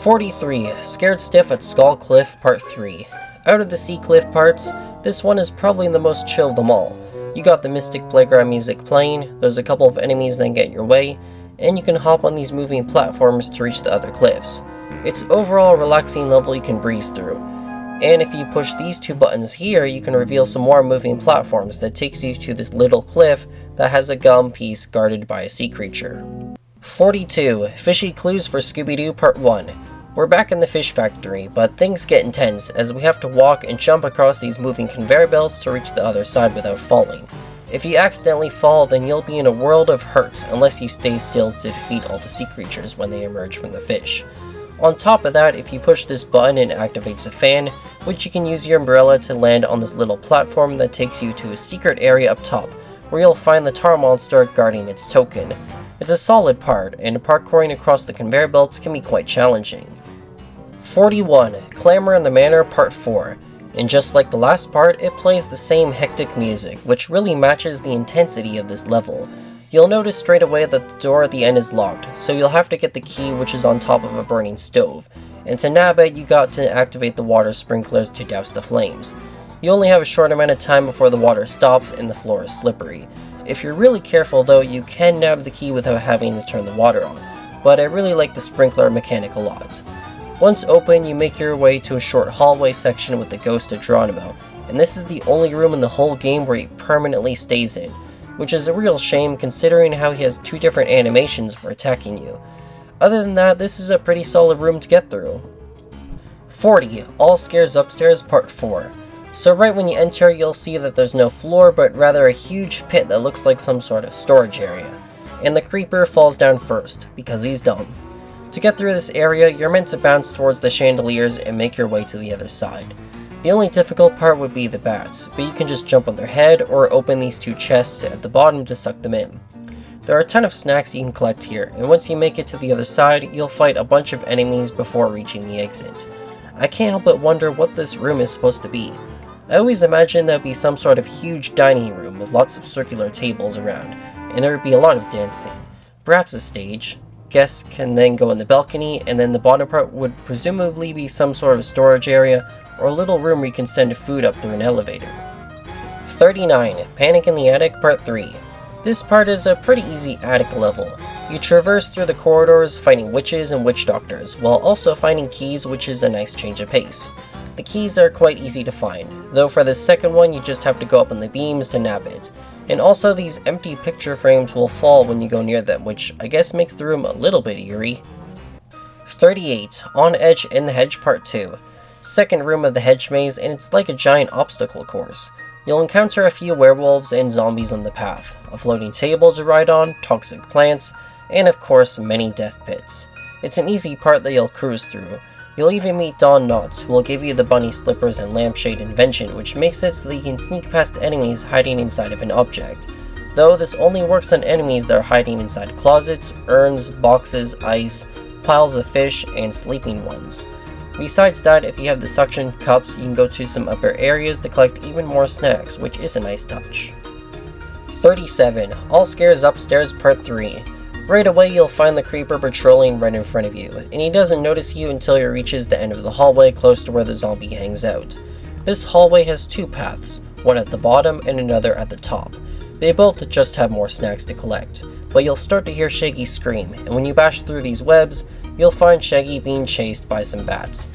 43. Scared Stiff at Skull Cliff Part 3. Out of the sea cliff parts, this one is probably the most chill of them all. You got the Mystic Playground music playing, there's a couple of enemies that get in your way, and you can hop on these moving platforms to reach the other cliffs. It's overall a relaxing level you can breeze through. And if you push these two buttons here, you can reveal some more moving platforms that takes you to this little cliff that has a gum piece guarded by a sea creature. 42. Fishy Clues for Scooby Doo Part 1. We're back in the fish factory, but things get intense as we have to walk and jump across these moving conveyor belts to reach the other side without falling. If you accidentally fall, then you'll be in a world of hurt unless you stay still to defeat all the sea creatures when they emerge from the fish. On top of that, if you push this button, it activates a fan, which you can use your umbrella to land on this little platform that takes you to a secret area up top, where you'll find the tar monster guarding its token. It's a solid part, and parkouring across the conveyor belts can be quite challenging. 41. Clamor in the Manor Part 4. And just like the last part, it plays the same hectic music, which really matches the intensity of this level. You'll notice straight away that the door at the end is locked, so you'll have to get the key, which is on top of a burning stove. And to nab it, you got to activate the water sprinklers to douse the flames. You only have a short amount of time before the water stops and the floor is slippery. If you're really careful though, you can nab the key without having to turn the water on, but I really like the sprinkler mechanic a lot. Once open, you make your way to a short hallway section with the ghost of Geronimo, and this is the only room in the whole game where he permanently stays in, which is a real shame considering how he has two different animations for attacking you. Other than that, this is a pretty solid room to get through. 40. All Scares Upstairs Part 4. So right when you enter, you'll see that there's no floor, but rather a huge pit that looks like some sort of storage area. And the creeper falls down first, because he's dumb. To get through this area, you're meant to bounce towards the chandeliers and make your way to the other side. The only difficult part would be the bats, but you can just jump on their head or open these two chests at the bottom to suck them in. There are a ton of snacks you can collect here, and once you make it to the other side, you'll fight a bunch of enemies before reaching the exit. I can't help but wonder what this room is supposed to be. I always imagined there'd be some sort of huge dining room with lots of circular tables around, and there would be a lot of dancing. Perhaps a stage. Guests can then go in the balcony, and then the bottom part would presumably be some sort of storage area, or a little room where you can send food up through an elevator. 39. Panic in the Attic Part 3. This part is a pretty easy attic level. You traverse through the corridors fighting witches and witch doctors, while also finding keys, which is a nice change of pace. The keys are quite easy to find, though for the second one you just have to go up on the beams to nab it. And also these empty picture frames will fall when you go near them, which I guess makes the room a little bit eerie. 38. On Edge in the Hedge Part 2. Second room of the hedge maze, and it's like a giant obstacle course. You'll encounter a few werewolves and zombies on the path, a floating table to ride on, toxic plants, and of course many death pits. It's an easy part that you'll cruise through. You'll even meet Dawn Knotts, who will give you the bunny slippers and lampshade invention, which makes it so that you can sneak past enemies hiding inside of an object. Though this only works on enemies that are hiding inside closets, urns, boxes, ice, piles of fish, and sleeping ones. Besides that, if you have the suction cups, you can go to some upper areas to collect even more snacks, which is a nice touch. 37. All Scares Upstairs Part 3. Right away you'll find the creeper patrolling right in front of you, and he doesn't notice you until he reaches the end of the hallway close to where the zombie hangs out. This hallway has two paths, one at the bottom and another at the top. They both just have more snacks to collect, but you'll start to hear Shaggy scream, and when you bash through these webs, you'll find Shaggy being chased by some bats.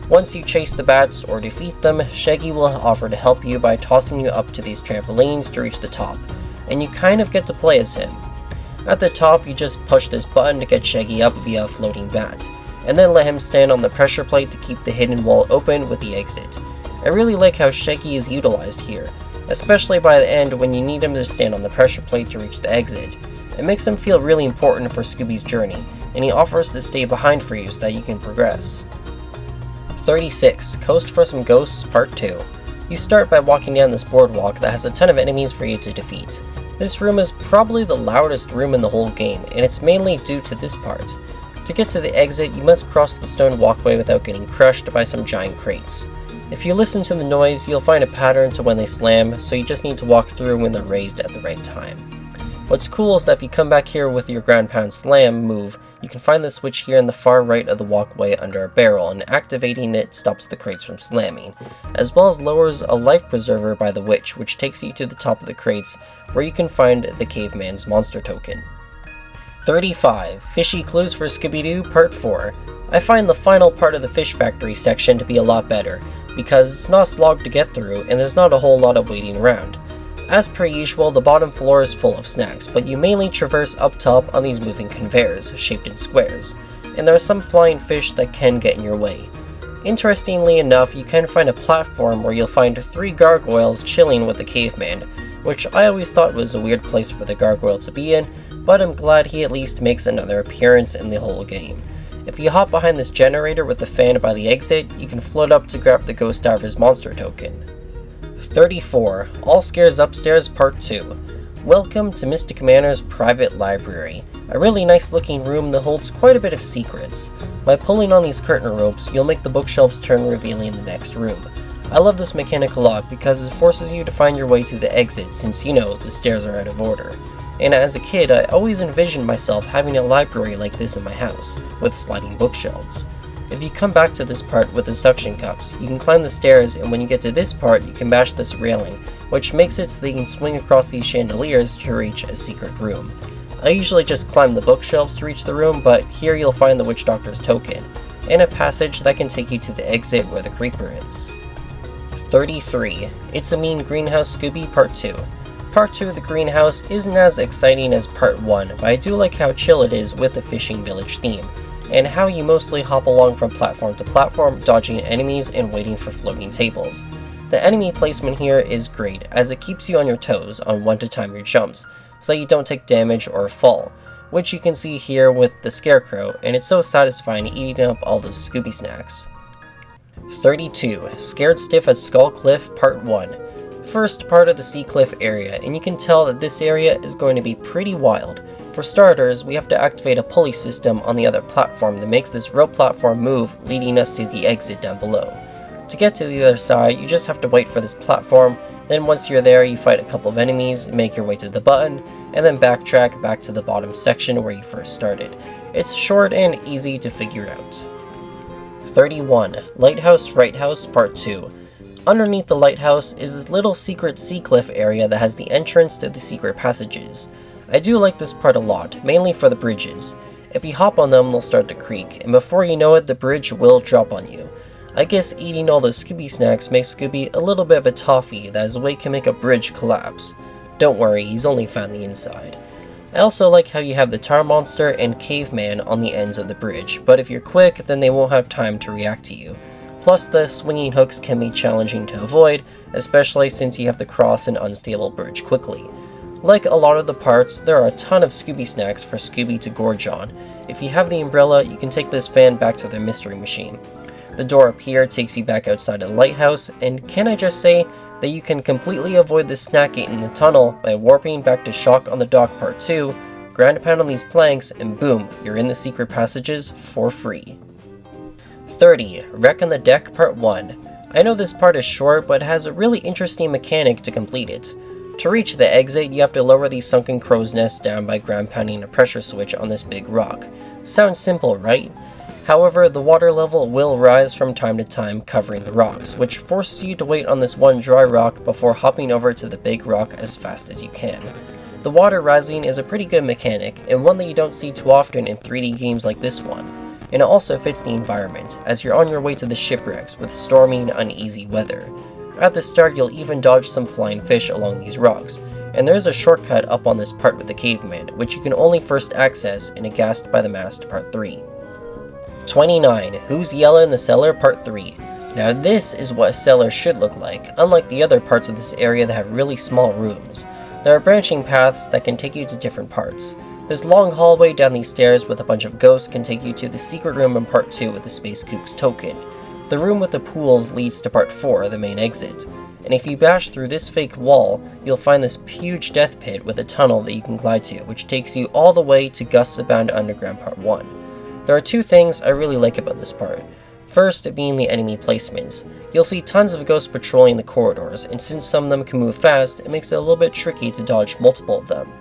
Once you chase the bats or defeat them, Shaggy will offer to help you by tossing you up to these trampolines to reach the top, and you kind of get to play as him. At the top, you just push this button to get Shaggy up via a floating bat, and then let him stand on the pressure plate to keep the hidden wall open with the exit. I really like how Shaggy is utilized here, especially by the end when you need him to stand on the pressure plate to reach the exit. It makes him feel really important for Scooby's journey, and he offers to stay behind for you so that you can progress. 36. Coast for Some Ghosts Part 2. You start by walking down this boardwalk that has a ton of enemies for you to defeat. This room is probably the loudest room in the whole game, and it's mainly due to this part. To get to the exit, you must cross the stone walkway without getting crushed by some giant crates. If you listen to the noise, you'll find a pattern to when they slam, so you just need to walk through when they're raised at the right time. What's cool is that if you come back here with your ground pound slam move, you can find the switch here in the far right of the walkway under a barrel, and activating it stops the crates from slamming, as well as lowers a life preserver by the witch, which takes you to the top of the crates, where you can find the caveman's monster token. 35. Fishy Clues for Scooby Doo Part 4. I find the final part of the fish factory section to be a lot better, because it's not slogged to get through, and there's not a whole lot of waiting around. As per usual, the bottom floor is full of snacks, but you mainly traverse up top on these moving conveyors, shaped in squares, and there are some flying fish that can get in your way. Interestingly enough, you can find a platform where you'll find 3 gargoyles chilling with the caveman, which I always thought was a weird place for the gargoyle to be in, but I'm glad he at least makes another appearance in the whole game. If you hop behind this generator with the fan by the exit, you can float up to grab the Ghost Diver's monster token. 34. All Scares Upstairs Part 2. Welcome to Mystic Manor's private library, a really nice looking room that holds quite a bit of secrets. By pulling on these curtain ropes, you'll make the bookshelves turn, revealing the next room. I love this mechanic a lot because it forces you to find your way to the exit since you know the stairs are out of order. And as a kid, I always envisioned myself having a library like this in my house, with sliding bookshelves. If you come back to this part with the suction cups, you can climb the stairs, and when you get to this part, you can mash this railing, which makes it so that you can swing across these chandeliers to reach a secret room. I usually just climb the bookshelves to reach the room, but here you'll find the Witch Doctor's token, and a passage that can take you to the exit where the creeper is. 33. It's a Mean Greenhouse Scooby Part 2. Part 2 of the greenhouse isn't as exciting as Part 1, but I do like how chill it is with the fishing village theme, and how you mostly hop along from platform to platform, dodging enemies and waiting for floating tables. The enemy placement here is great, as it keeps you on your toes on when to time your jumps, so you don't take damage or fall, which you can see here with the Scarecrow, and it's so satisfying eating up all those Scooby snacks. 32. Scared Stiff at Skull Cliff Part 1. First part of the Sea Cliff area, and you can tell that this area is going to be pretty wild. For starters, we have to activate a pulley system on the other platform that makes this rope platform move, leading us to the exit down below. To get to the other side, you just have to wait for this platform, then once you're there, you fight a couple of enemies, make your way to the button, and then backtrack back to the bottom section where you first started. It's short and easy to figure out. 31. Lighthouse Fright House Part 2. Underneath the lighthouse is this little secret sea cliff area that has the entrance to the secret passages. I do like this part a lot, mainly for the bridges. If you hop on them, they'll start to creak, and before you know it, the bridge will drop on you. I guess eating all those Scooby snacks makes Scooby a little bit of a toffee that his weight can make a bridge collapse. Don't worry, he's only found the inside. I also like how you have the tar monster and caveman on the ends of the bridge, but if you're quick, then they won't have time to react to you. Plus, the swinging hooks can be challenging to avoid, especially since you have to cross an unstable bridge quickly. Like a lot of the parts, there are a ton of Scooby snacks for Scooby to gorge on. If you have the umbrella, you can take this fan back to the mystery machine. The door up here takes you back outside of the lighthouse, and can I just say that you can completely avoid the snack gate in the tunnel by warping back to Shock on the Dock Part 2, ground pound on these planks, and boom, you're in the secret passages for free. 30. Wreck on the Deck Part 1. I know this part is short, but it has a really interesting mechanic to complete it. To reach the exit, you have to lower these sunken crow's nests down by ground pounding a pressure switch on this big rock. Sounds simple, right? However, the water level will rise from time to time, covering the rocks, which forces you to wait on this one dry rock before hopping over to the big rock as fast as you can. The water rising is a pretty good mechanic, and one that you don't see too often in 3D games like this one. And it also fits the environment, as you're on your way to the shipwrecks with stormy and uneasy weather. At the start, you'll even dodge some flying fish along these rocks, and there's a shortcut up on this part with the caveman, which you can only first access in Aghast by the Mast Part 3. 29. Who's Yella in the Cellar Part 3. Now this is what a cellar should look like, unlike the other parts of this area that have really small rooms. There are branching paths that can take you to different parts. This long hallway down these stairs with a bunch of ghosts can take you to the secret room in Part 2 with the Space Kook's token. The room with the pools leads to Part 4, the main exit. And if you bash through this fake wall, you'll find this huge death pit with a tunnel that you can glide to, which takes you all the way to Gusts Abound Underground Part 1. There are two things I really like about this part. First being the enemy placements. You'll see tons of ghosts patrolling the corridors, and since some of them can move fast, it makes it a little bit tricky to dodge multiple of them.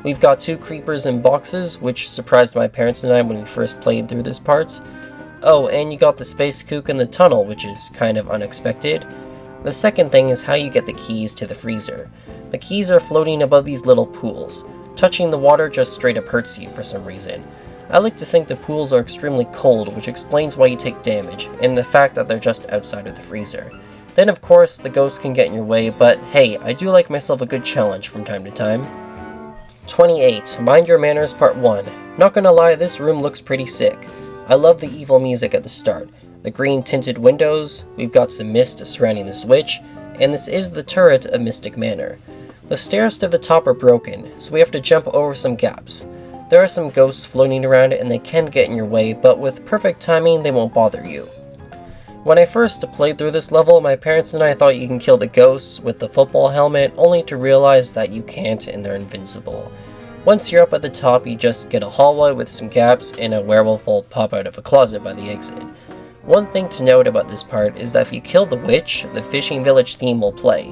We've got two creepers in boxes, which surprised my parents and I when we first played through this part. Oh, and you got the Space Kook in the tunnel, which is kind of unexpected. The second thing is how you get the keys to the freezer. The keys are floating above these little pools. Touching the water just straight up hurts you for some reason. I like to think the pools are extremely cold, which explains why you take damage, and the fact that they're just outside of the freezer. Then of course, the ghosts can get in your way, but hey, I do like myself a good challenge from time to time. 28. Mind Your Manners Part 1. Not gonna lie, this room looks pretty sick. I love the evil music at the start. The green tinted windows, we've got some mist surrounding the switch, and this is the turret of Mystic Manor. The stairs to the top are broken, so we have to jump over some gaps. There are some ghosts floating around and they can get in your way, but with perfect timing they won't bother you. When I first played through this level, my parents and I thought you can kill the ghosts with the football helmet, only to realize that you can't and they're invincible. Once you're up at the top, you just get a hallway with some gaps and a werewolf will pop out of a closet by the exit. One thing to note about this part is that if you kill the witch, the fishing village theme will play.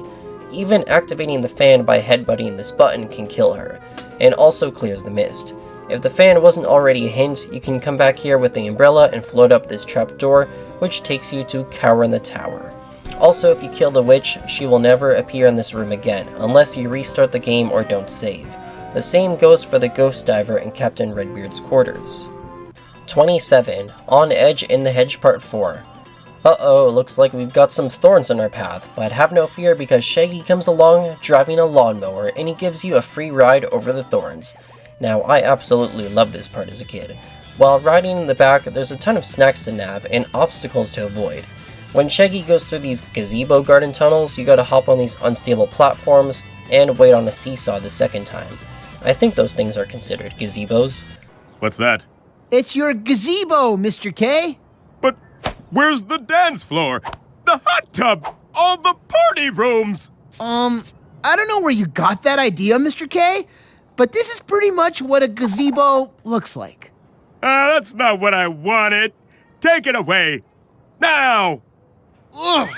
Even activating the fan by headbutting this button can kill her, and also clears the mist. If the fan wasn't already a hint, you can come back here with the umbrella and float up this trapdoor, which takes you to Cower in the Tower. Also, if you kill the witch, she will never appear in this room again, unless you restart the game or don't save. The same goes for the Ghost Diver in Captain Redbeard's quarters. 27. On Edge in the Hedge Part 4. Uh-oh, looks like we've got some thorns on our path, but have no fear because Shaggy comes along driving a lawnmower and he gives you a free ride over the thorns. Now, I absolutely loved this part as a kid. While riding in the back, there's a ton of snacks to nab and obstacles to avoid. When Shaggy goes through these gazebo garden tunnels, you gotta hop on these unstable platforms and wait on a seesaw the second time. I think those things are considered gazebos. What's that? It's your gazebo, Mr. K. But where's the dance floor? The hot tub? All the party rooms? I don't know where you got that idea, Mr. K, but this is pretty much what a gazebo looks like. That's not what I wanted. Take it away. Now! Ugh.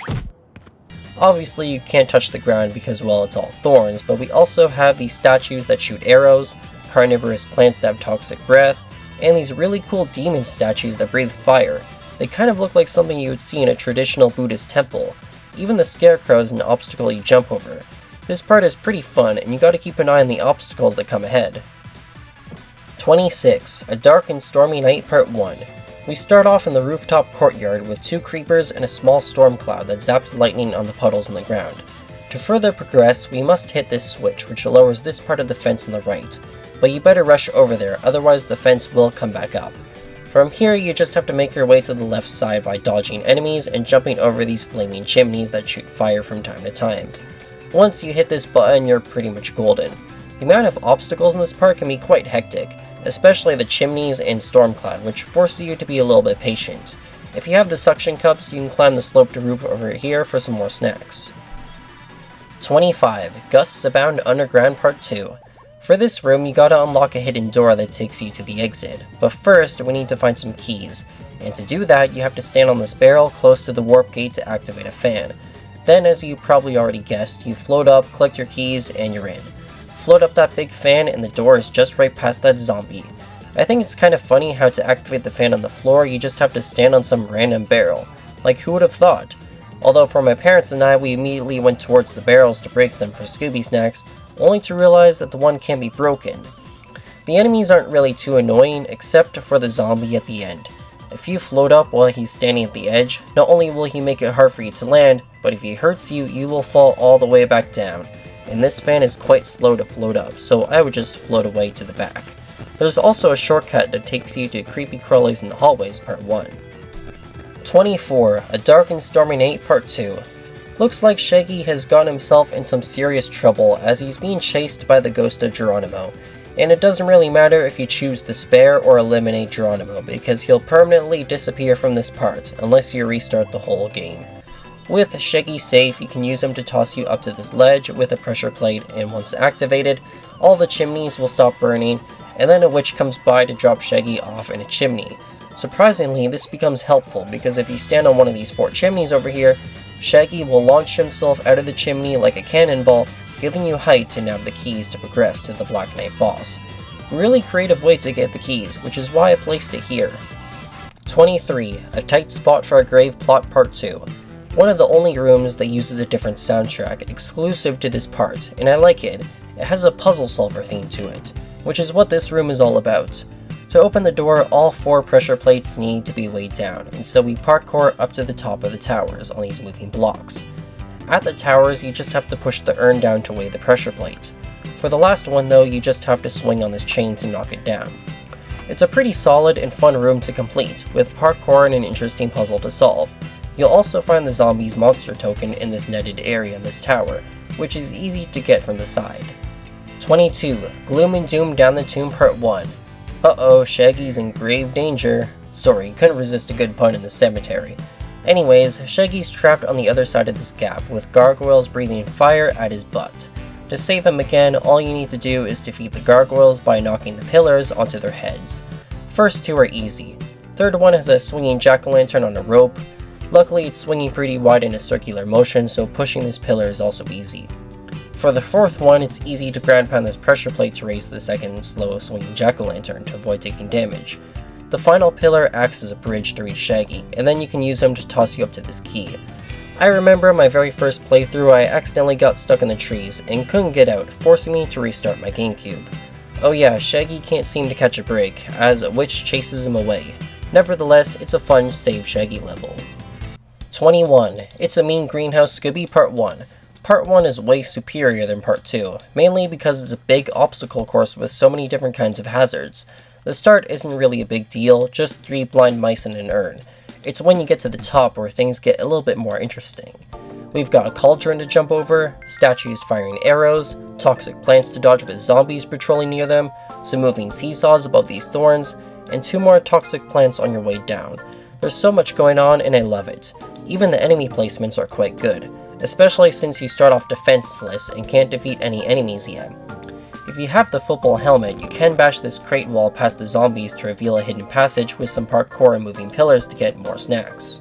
Obviously you can't touch the ground because, well, it's all thorns, but we also have these statues that shoot arrows, carnivorous plants that have toxic breath, and these really cool demon statues that breathe fire. They kind of look like something you would see in a traditional Buddhist temple. Even the scarecrow is an obstacle you jump over. This part is pretty fun, and you gotta keep an eye on the obstacles that come ahead. 26. A Dark and Stormy Night Part 1. We start off in the rooftop courtyard with 2 creepers and a small storm cloud that zaps lightning on the puddles in the ground. To further progress, we must hit this switch, which lowers this part of the fence on the right, but you better rush over there, otherwise the fence will come back up. From here, you just have to make your way to the left side by dodging enemies and jumping over these flaming chimneys that shoot fire from time to time. Once you hit this button, you're pretty much golden. The amount of obstacles in this part can be quite hectic, especially the chimneys and Stormcloud, which forces you to be a little bit patient. If you have the suction cups, you can climb the sloped roof over here for some more snacks. 25. Gusts Abound Underground Part 2. For this room, you gotta unlock a hidden door that takes you to the exit, but first we need to find some keys, and to do that you have to stand on this barrel close to the warp gate to activate a fan. Then, as you probably already guessed, you float up, collect your keys, and you're in. Float up that big fan and the door is just right past that zombie. I think it's kind of funny how to activate the fan on the floor you just have to stand on some random barrel. Like, who would have thought? Although for my parents and I, we immediately went towards the barrels to break them for Scooby snacks, only to realize that the one can't be broken. The enemies aren't really too annoying, except for the zombie at the end. If you float up while he's standing at the edge, not only will he make it hard for you to land, but if he hurts you, you will fall all the way back down. And this fan is quite slow to float up, so I would just float away to the back. There's also a shortcut that takes you to Creepy Crawlies in the Hallways Part 1. 24. A Dark and Stormy Night Part 2. Looks like Shaggy has gotten himself in some serious trouble as he's being chased by the ghost of Geronimo. And it doesn't really matter if you choose to spare or eliminate Geronimo, because he'll permanently disappear from this part, unless you restart the whole game. With Shaggy safe, you can use him to toss you up to this ledge with a pressure plate, and once activated, all the chimneys will stop burning, and then a witch comes by to drop Shaggy off in a chimney. Surprisingly, this becomes helpful, because if you stand on one of these 4 chimneys over here, Shaggy will launch himself out of the chimney like a cannonball, giving you height to nab the keys to progress to the Black Knight boss. Really creative way to get the keys, which is why I placed it here. 23. A Tight Spot for a Grave Plot Part 2. One of the only rooms that uses a different soundtrack exclusive to this part, and I like it. It has a puzzle solver theme to it, which is what this room is all about. To open the door, all 4 pressure plates need to be weighed down, and so we parkour up to the top of the towers on these moving blocks. At the towers, you just have to push the urn down to weigh the pressure plate. For the last one though, you just have to swing on this chain to knock it down. It's a pretty solid and fun room to complete, with parkour and an interesting puzzle to solve. You'll also find the zombie's monster token in this netted area in this tower, which is easy to get from the side. 22. Gloom and Doom Down the Tomb Part 1. Uh-oh, Shaggy's in grave danger. Sorry, couldn't resist a good pun in the cemetery. Anyways, Shaggy's trapped on the other side of this gap, with gargoyles breathing fire at his butt. To save him again, all you need to do is defeat the gargoyles by knocking the pillars onto their heads. First two are easy. Third one has a swinging jack-o'-lantern on a rope. Luckily, it's swinging pretty wide in a circular motion, so pushing this pillar is also easy. For the fourth one, it's easy to ground pound this pressure plate to raise the second slow swinging jack-o'-lantern to avoid taking damage. The final pillar acts as a bridge to reach Shaggy, and then you can use him to toss you up to this key. I remember my very first playthrough I accidentally got stuck in the trees and couldn't get out, forcing me to restart my GameCube. Oh yeah, Shaggy can't seem to catch a break, as a witch chases him away. Nevertheless, it's a fun Save Shaggy level. 21. It's a Mean Greenhouse Scooby Part 1. Part 1 is way superior than Part 2, mainly because it's a big obstacle course with so many different kinds of hazards. The start isn't really a big deal, just 3 blind mice and an urn. It's when you get to the top where things get a little bit more interesting. We've got a cauldron to jump over, statues firing arrows, toxic plants to dodge with zombies patrolling near them, some moving seesaws above these thorns, and 2 more toxic plants on your way down. There's so much going on and I love it. Even the enemy placements are quite good, especially since you start off defenseless and can't defeat any enemies yet. If you have the football helmet, you can bash this crate wall past the zombies to reveal a hidden passage with some parkour and moving pillars to get more snacks.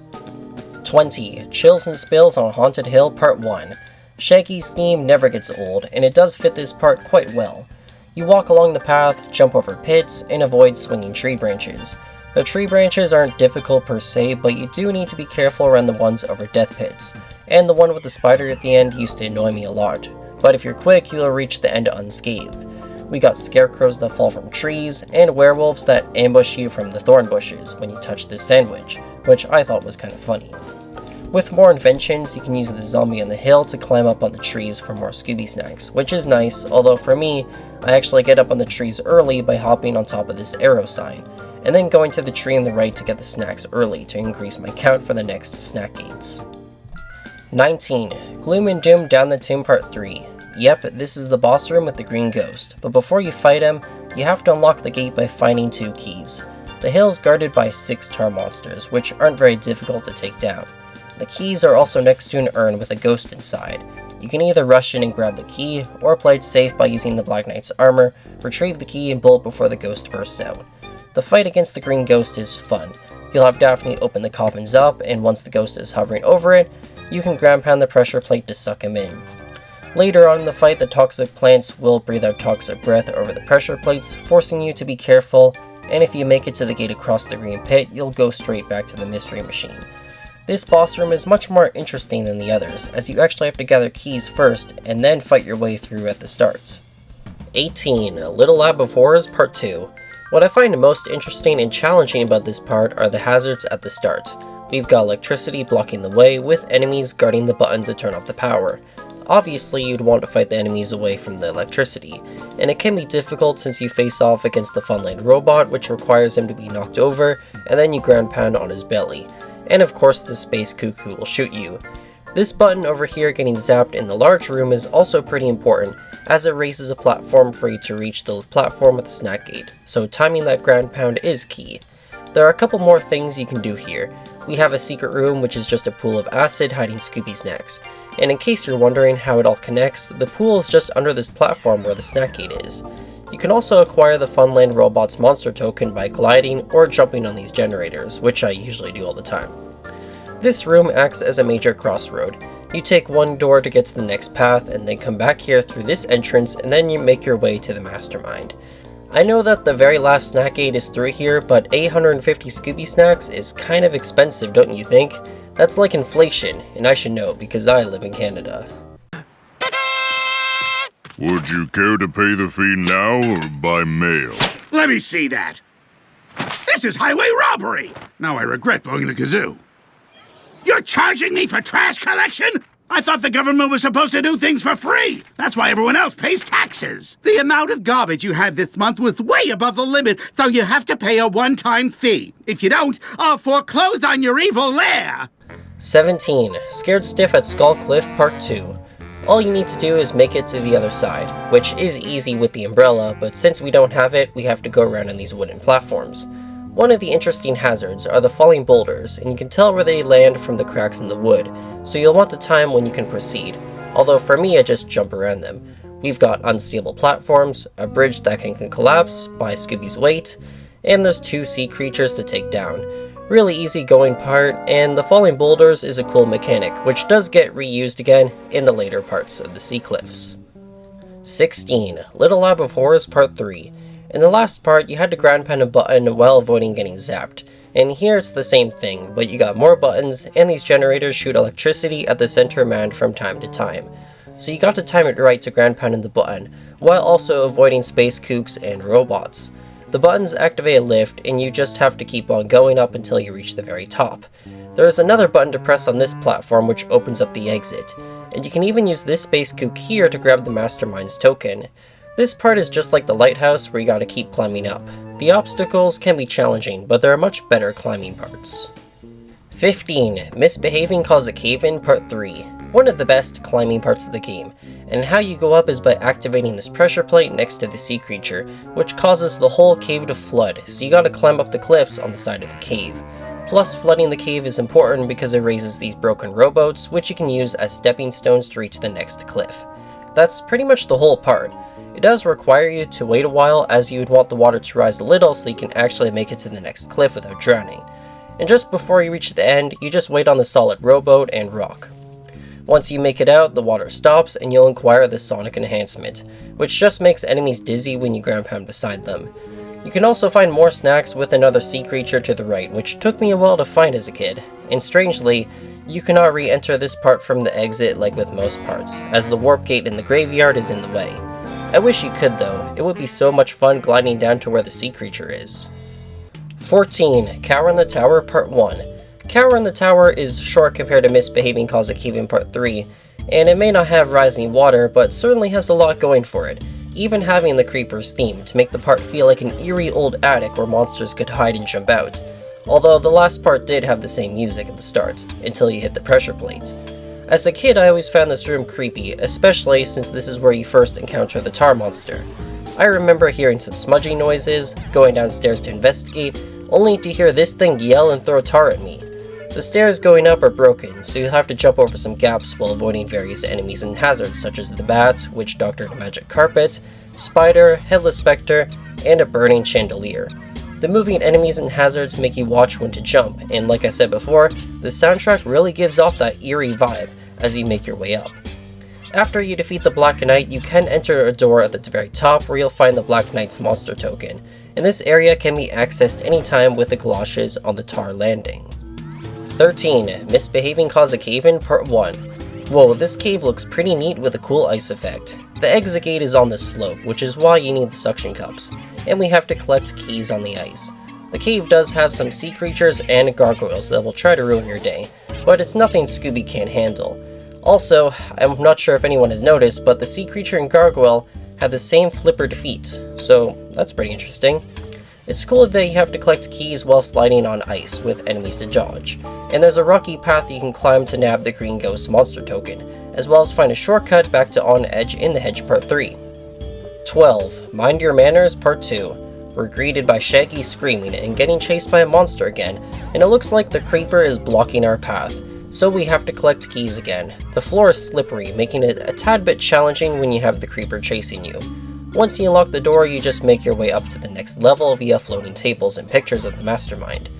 20. Chills and Spills on Haunted Hill Part 1. Shaggy's theme never gets old, and it does fit this part quite well. You walk along the path, jump over pits, and avoid swinging tree branches. The tree branches aren't difficult per se, but you do need to be careful around the ones over death pits, and the one with the spider at the end used to annoy me a lot. But if you're quick, you'll reach the end unscathed. We got scarecrows that fall from trees, and werewolves that ambush you from the thorn bushes when you touch this sandwich, which I thought was kind of funny. With more inventions, you can use the zombie on the hill to climb up on the trees for more Scooby snacks, which is nice, although for me, I actually get up on the trees early by hopping on top of this arrow sign, and then going to the tree on the right to get the snacks early to increase my count for the next snack gates. 19. Gloom and Doom Down the Tomb Part 3. Yep, this is the boss room with the green ghost, but before you fight him, you have to unlock the gate by finding 2 keys. The hill is guarded by 6 tar monsters, which aren't very difficult to take down. The keys are also next to an urn with a ghost inside. You can either rush in and grab the key, or play it safe by using the Black Knight's armor, retrieve the key and bolt before the ghost bursts out. The fight against the green ghost is fun. You'll have Daphne open the coffins up, and once the ghost is hovering over it, you can ground pound the pressure plate to suck him in. Later on in the fight, the toxic plants will breathe out toxic breath over the pressure plates, forcing you to be careful, and if you make it to the gate across the green pit, you'll go straight back to the mystery machine. This boss room is much more interesting than the others, as you actually have to gather keys first, and then fight your way through at the start. 18. Little Lab of Horrors Part 2. What I find most interesting and challenging about this part are the hazards at the start. We've got electricity blocking the way, with enemies guarding the button to turn off the power. Obviously, you'd want to fight the enemies away from the electricity, and it can be difficult since you face off against the Funland robot, which requires him to be knocked over, and then you ground pound on his belly. And of course, the Space Cuckoo will shoot you. This button over here getting zapped in the large room is also pretty important, as it raises a platform for you to reach the platform with the snack gate, so timing that ground pound is key. There are a couple more things you can do here. We have a secret room which is just a pool of acid hiding Scooby snacks. And in case you're wondering how it all connects, the pool is just under this platform where the snack gate is. You can also acquire the Funland Robot's monster token by gliding or jumping on these generators, which I usually do all the time. This room acts as a major crossroad. You take one door to get to the next path and then come back here through this entrance and then you make your way to the mastermind. I know that the very last snack gate is through here, but 850 Scooby snacks is kind of expensive, don't you think? That's like inflation, and I should know because I live in Canada. Would you care to pay the fee now or by mail? Let me see that. This is highway robbery! Now I regret blowing the kazoo. You're charging me for trash collection? I thought the government was supposed to do things for free. That's why everyone else pays taxes. The amount of garbage you had this month was way above the limit, so you have to pay a one-time fee. If you don't, I'll foreclose on your evil lair. 17. Scared Stiff at Skull Cliff Part 2. All you need to do is make it to the other side, which is easy with the umbrella, but since we don't have it, we have to go around on these wooden platforms. One of the interesting hazards are the falling boulders, and you can tell where they land from the cracks in the wood, so you'll want to time when you can proceed, although for me I just jump around them. We've got unstable platforms, a bridge that can collapse by Scooby's weight, and there's 2 sea creatures to take down. Really easy going part, and the falling boulders is a cool mechanic, which does get reused again in the later parts of the sea cliffs. 16. Little Lab of Horrors Part 3. In the last part, you had to ground pound a button while avoiding getting zapped, and here it's the same thing, but you got more buttons, and these generators shoot electricity at the center man from time to time. So you got to time it right to ground pound the button, while also avoiding space kooks and robots. The buttons activate a lift, and you just have to keep on going up until you reach the very top. There is another button to press on this platform which opens up the exit, and you can even use this space kook here to grab the Mastermind's token. This part is just like the lighthouse where you gotta keep climbing up. The obstacles can be challenging, but there are much better climbing parts. 15. Misbehaving Cause a Cave-In Part 3. One of the best climbing parts of the game, and how you go up is by activating this pressure plate next to the sea creature, which causes the whole cave to flood, so you gotta climb up the cliffs on the side of the cave. Plus, flooding the cave is important because it raises these broken rowboats, which you can use as stepping stones to reach the next cliff. That's pretty much the whole part. It does require you to wait a while, as you would want the water to rise a little so you can actually make it to the next cliff without drowning. And just before you reach the end, you just wait on the solid rowboat and rock. Once you make it out, the water stops and you'll acquire the Sonic Enhancement, which just makes enemies dizzy when you ground pound beside them. You can also find more snacks with another sea creature to the right, which took me a while to find as a kid, and strangely, you cannot re-enter this part from the exit like with most parts, as the warp gate in the graveyard is in the way. I wish you could though, it would be so much fun gliding down to where the sea creature is. 14. Cower in the Tower Part 1. Cower in the Tower is short compared to Misbehaving Cause a Cave-In Part 3, and it may not have rising water, but certainly has a lot going for it, even having the Creeper's theme to make the part feel like an eerie old attic where monsters could hide and jump out, although the last part did have the same music at the start, until you hit the pressure plate. As a kid, I always found this room creepy, especially since this is where you first encounter the tar monster. I remember hearing some smudging noises, going downstairs to investigate, only to hear this thing yell and throw tar at me. The stairs going up are broken, so you'll have to jump over some gaps while avoiding various enemies and hazards such as the bat, witch doctor and a magic carpet, spider, headless specter, and a burning chandelier. The moving enemies and hazards make you watch when to jump, and like I said before, the soundtrack really gives off that eerie vibe as you make your way up. After you defeat the Black Knight, you can enter a door at the very top where you'll find the Black Knight's monster token, and this area can be accessed anytime with the galoshes on the tar landing. 13. Misbehaving Cause a Cave-In Part 1. Whoa, this cave looks pretty neat with a cool ice effect. The exit gate is on the slope, which is why you need the suction cups, and we have to collect keys on the ice. The cave does have some sea creatures and gargoyles that will try to ruin your day, but it's nothing Scooby can't handle. Also, I'm not sure if anyone has noticed, but the sea creature and gargoyle have the same flippered feet, so that's pretty interesting. It's cool that you have to collect keys while sliding on ice with enemies to dodge, and there's a rocky path you can climb to nab the Green Ghost monster token, as well as find a shortcut back to On Edge in the Hedge Part 3. 12. Mind Your Manners Part 2. We're greeted by Shaggy screaming and getting chased by a monster again, and it looks like the creeper is blocking our path, so we have to collect keys again. The floor is slippery, making it a tad bit challenging when you have the creeper chasing you. Once you unlock the door, you just make your way up to the next level via floating tables and pictures of the mastermind.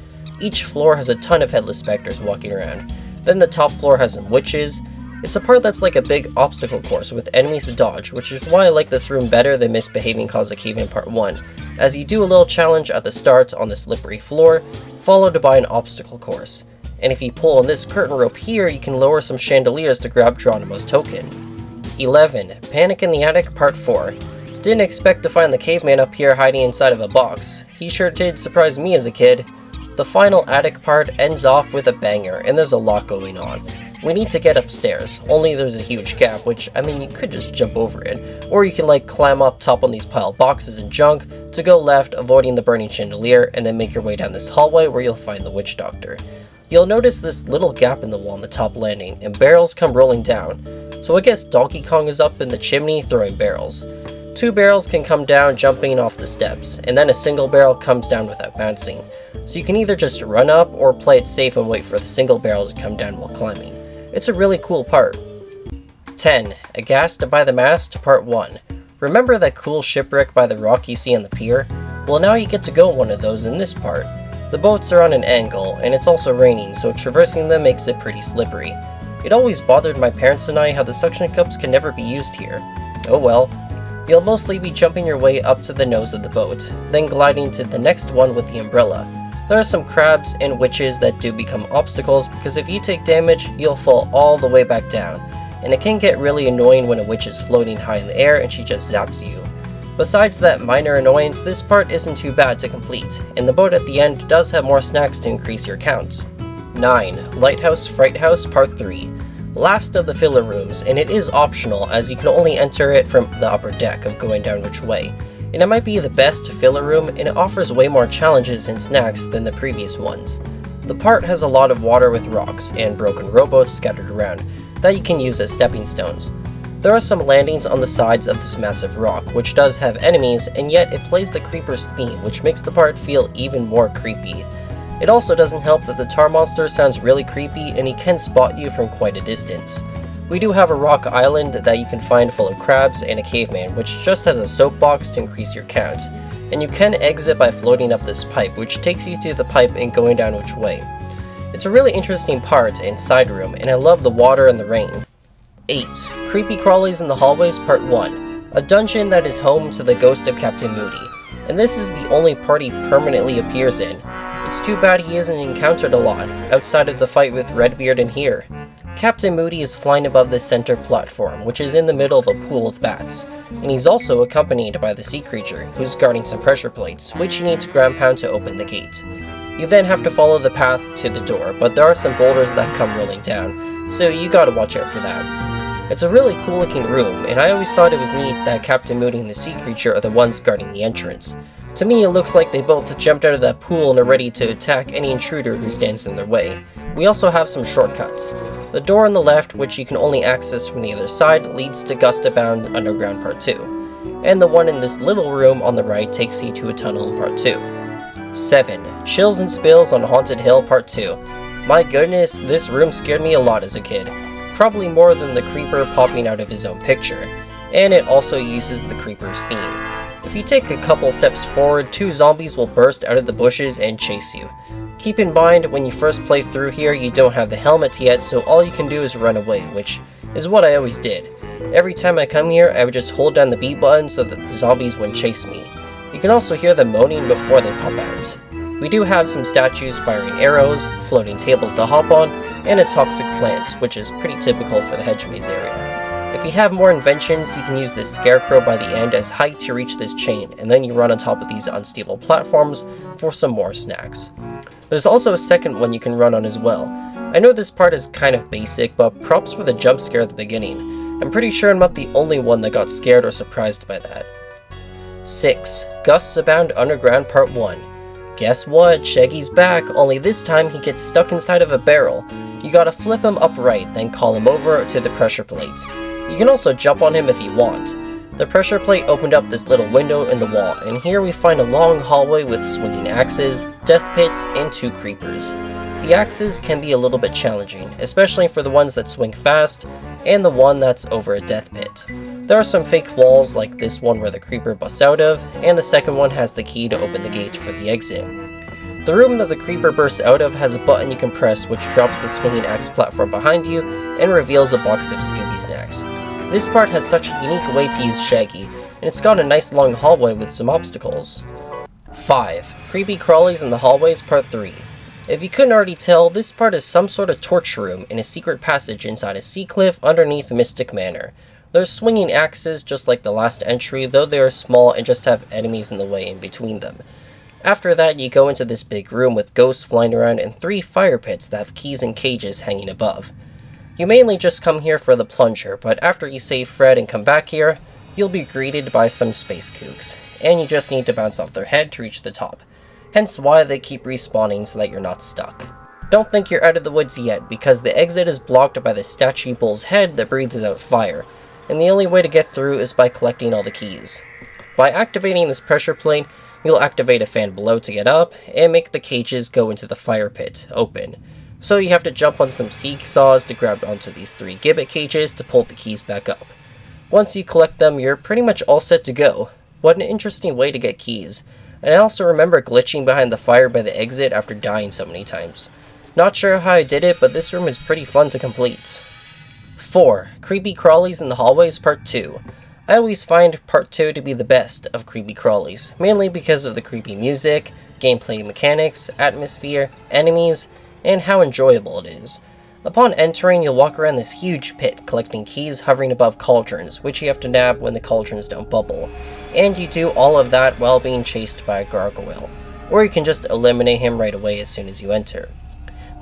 Each floor has a ton of headless specters walking around. Then the top floor has some witches. It's a part that's like a big obstacle course with enemies to dodge, which is why I like this room better than Misbehaving Cause a Cave-In Part 1, as you do a little challenge at the start on the slippery floor, followed by an obstacle course. And if you pull on this curtain rope here, you can lower some chandeliers to grab Geronimo's token. 11. Panic in the Attic Part 4. Didn't expect to find the caveman up here hiding inside of a box. He sure did surprise me as a kid. The final attic part ends off with a banger, and there's a lot going on. We need to get upstairs, only there's a huge gap, which, I mean, you could just jump over it. Or you can like climb up top on these piled boxes and junk to go left, avoiding the burning chandelier, and then make your way down this hallway where you'll find the witch doctor. You'll notice this little gap in the wall on the top landing, and barrels come rolling down. So I guess Donkey Kong is up in the chimney throwing barrels. 2 barrels can come down jumping off the steps, and then a single barrel comes down without bouncing. So you can either just run up or play it safe and wait for the single barrel to come down while climbing. It's a really cool part. 10. Aghast by the Mast, Part 1. Remember that cool shipwreck by the rock you see on the pier? Well, now you get to go one of those in this part. The boats are on an angle, and it's also raining, so traversing them makes it pretty slippery. It always bothered my parents and I how the suction cups can never be used here. Oh well. You'll mostly be jumping your way up to the nose of the boat, then gliding to the next one with the umbrella. There are some crabs and witches that do become obstacles because if you take damage, you'll fall all the way back down, and it can get really annoying when a witch is floating high in the air and she just zaps you. Besides that minor annoyance, this part isn't too bad to complete, and the boat at the end does have more snacks to increase your count. 9. Lighthouse Fright House Part 3. Last of the filler rooms, and it is optional as you can only enter it from the upper deck of going down which way. And it might be the best filler room, and it offers way more challenges and snacks than the previous ones. The part has a lot of water with rocks and broken rowboats scattered around that you can use as stepping stones. There are some landings on the sides of this massive rock, which does have enemies, and yet it plays the creeper's theme, which makes the part feel even more creepy. It also doesn't help that the tar monster sounds really creepy and he can spot you from quite a distance. We do have a rock island that you can find full of crabs and a caveman, which just has a soapbox to increase your count. And you can exit by floating up this pipe, which takes you to the pipe and going down which way. It's a really interesting part and side room, and I love the water and the rain. 8. Creepy Crawlies in the Hallways Part 1. A dungeon that is home to the ghost of Captain Moody, and this is the only part he permanently appears in. It's too bad he isn't encountered a lot, outside of the fight with Redbeard in here. Captain Moody is flying above the center platform, which is in the middle of a pool of bats, and he's also accompanied by the sea creature, who's guarding some pressure plates, which you need to ground pound to open the gate. You then have to follow the path to the door, but there are some boulders that come rolling down, so you gotta watch out for that. It's a really cool looking room, and I always thought it was neat that Captain Moody and the sea creature are the ones guarding the entrance. To me, it looks like they both jumped out of that pool and are ready to attack any intruder who stands in their way. We also have some shortcuts. The door on the left, which you can only access from the other side, leads to Gustabound Underground Part 2. And the one in this little room on the right takes you to a tunnel in Part 2. 7. Chills and Spills on Haunted Hill Part 2. My goodness, this room scared me a lot as a kid. Probably more than the creeper popping out of his own picture. And it also uses the creeper's theme. If you take a couple steps forward, 2 zombies will burst out of the bushes and chase you. Keep in mind, when you first play through here, you don't have the helmet yet, so all you can do is run away, which is what I always did. Every time I come here, I would just hold down the B button so that the zombies wouldn't chase me. You can also hear them moaning before they pop out. We do have some statues firing arrows, floating tables to hop on, and a toxic plant, which is pretty typical for the hedge maze area. If you have more inventions, you can use this scarecrow by the end as height to reach this chain, and then you run on top of these unstable platforms for some more snacks. There's also a second one you can run on as well. I know this part is kind of basic, but props for the jump scare at the beginning. I'm pretty sure I'm not the only one that got scared or surprised by that. 6. Gusts Abound Underground Part 1. Guess what? Shaggy's back, only this time he gets stuck inside of a barrel. You gotta flip him upright, then call him over to the pressure plate. You can also jump on him if you want. The pressure plate opened up this little window in the wall, and here we find a long hallway with swinging axes, death pits, and 2 creepers. The axes can be a little bit challenging, especially for the ones that swing fast, and the one that's over a death pit. There are some fake walls like this one where the creeper busts out of, and the second one has the key to open the gate for the exit. The room that the creeper bursts out of has a button you can press which drops the swinging axe platform behind you and reveals a box of Scooby snacks. This part has such a unique way to use Shaggy, and it's got a nice long hallway with some obstacles. 5. Creepy Crawlies in the Hallways Part 3. If you couldn't already tell, this part is some sort of torture room in a secret passage inside a sea cliff underneath Mystic Manor. There's swinging axes just like the last entry, though they are small and just have enemies in the way in between them. After that, you go into this big room with ghosts flying around and 3 fire pits that have keys and cages hanging above. You mainly just come here for the plunger, but after you save Fred and come back here, you'll be greeted by some space kooks, and you just need to bounce off their head to reach the top. Hence why they keep respawning so that you're not stuck. Don't think you're out of the woods yet, because the exit is blocked by the statue bull's head that breathes out fire, and the only way to get through is by collecting all the keys. By activating this pressure plate, you'll activate a fan below to get up, and make the cages go into the fire pit open. So you have to jump on some seesaws to grab onto these 3 gibbet cages to pull the keys back up. Once you collect them, you're pretty much all set to go. What an interesting way to get keys. And I also remember glitching behind the fire by the exit after dying so many times. Not sure how I did it, but this room is pretty fun to complete. 4. Creepy Crawlies in the Hallways Part 2. I always find Part 2 to be the best of Creepy Crawlies, mainly because of the creepy music, gameplay mechanics, atmosphere, enemies, and how enjoyable it is. Upon entering, you'll walk around this huge pit, collecting keys hovering above cauldrons, which you have to nab when the cauldrons don't bubble. And you do all of that while being chased by a gargoyle, or you can just eliminate him right away as soon as you enter.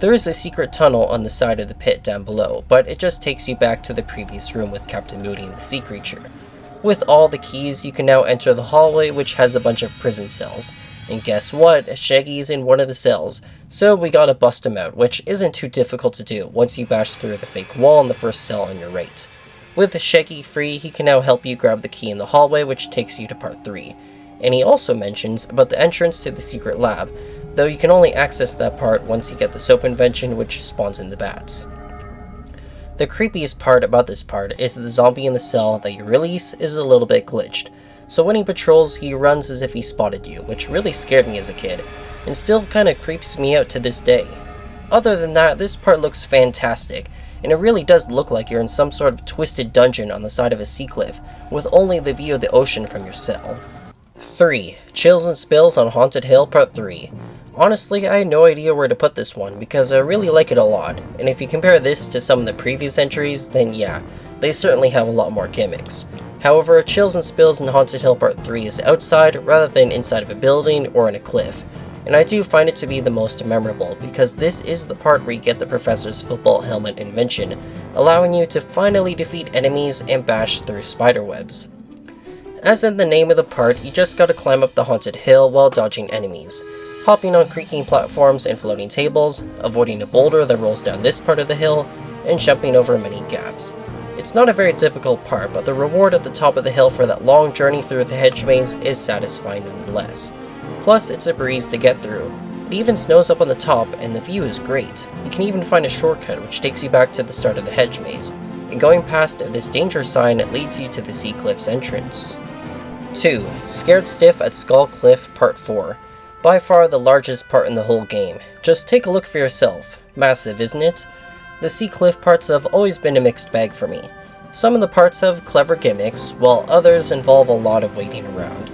There is a secret tunnel on the side of the pit down below, but it just takes you back to the previous room with Captain Moody and the sea creature. With all the keys, you can now enter the hallway, which has a bunch of prison cells. And guess what? Shaggy's in one of the cells, so we gotta bust him out, which isn't too difficult to do once you bash through the fake wall in the first cell on your right. With Shaggy free, he can now help you grab the key in the hallway, which takes you to Part 3. And he also mentions about the entrance to the secret lab, though you can only access that part once you get the soap invention, which spawns in the bats. The creepiest part about this part is the zombie in the cell that you release is a little bit glitched. So when he patrols, he runs as if he spotted you, which really scared me as a kid, and still kinda creeps me out to this day. Other than that, this part looks fantastic, and it really does look like you're in some sort of twisted dungeon on the side of a sea cliff, with only the view of the ocean from your cell. 3. Chills and Spills on Haunted Hill Part 3. Honestly, I had no idea where to put this one, because I really like it a lot, and if you compare this to some of the previous entries, then yeah, they certainly have a lot more gimmicks. However, Chills and Spills in Haunted Hill Part 3 is outside rather than inside of a building or in a cliff, and I do find it to be the most memorable because this is the part where you get the professor's football helmet invention, allowing you to finally defeat enemies and bash through spiderwebs. As in the name of the part, you just gotta climb up the haunted hill while dodging enemies, hopping on creaking platforms and floating tables, avoiding a boulder that rolls down this part of the hill, and jumping over many gaps. It's not a very difficult part, but the reward at the top of the hill for that long journey through the hedge maze is satisfying nonetheless. Plus, it's a breeze to get through. It even snows up on the top, and the view is great. You can even find a shortcut which takes you back to the start of the hedge maze, and going past this danger sign leads you to the sea cliff's entrance. 2. Scared Stiff at Skull Cliff Part 4. By far the largest part in the whole game. Just take a look for yourself. Massive, isn't it? The sea cliff parts have always been a mixed bag for me. Some of the parts have clever gimmicks, while others involve a lot of waiting around.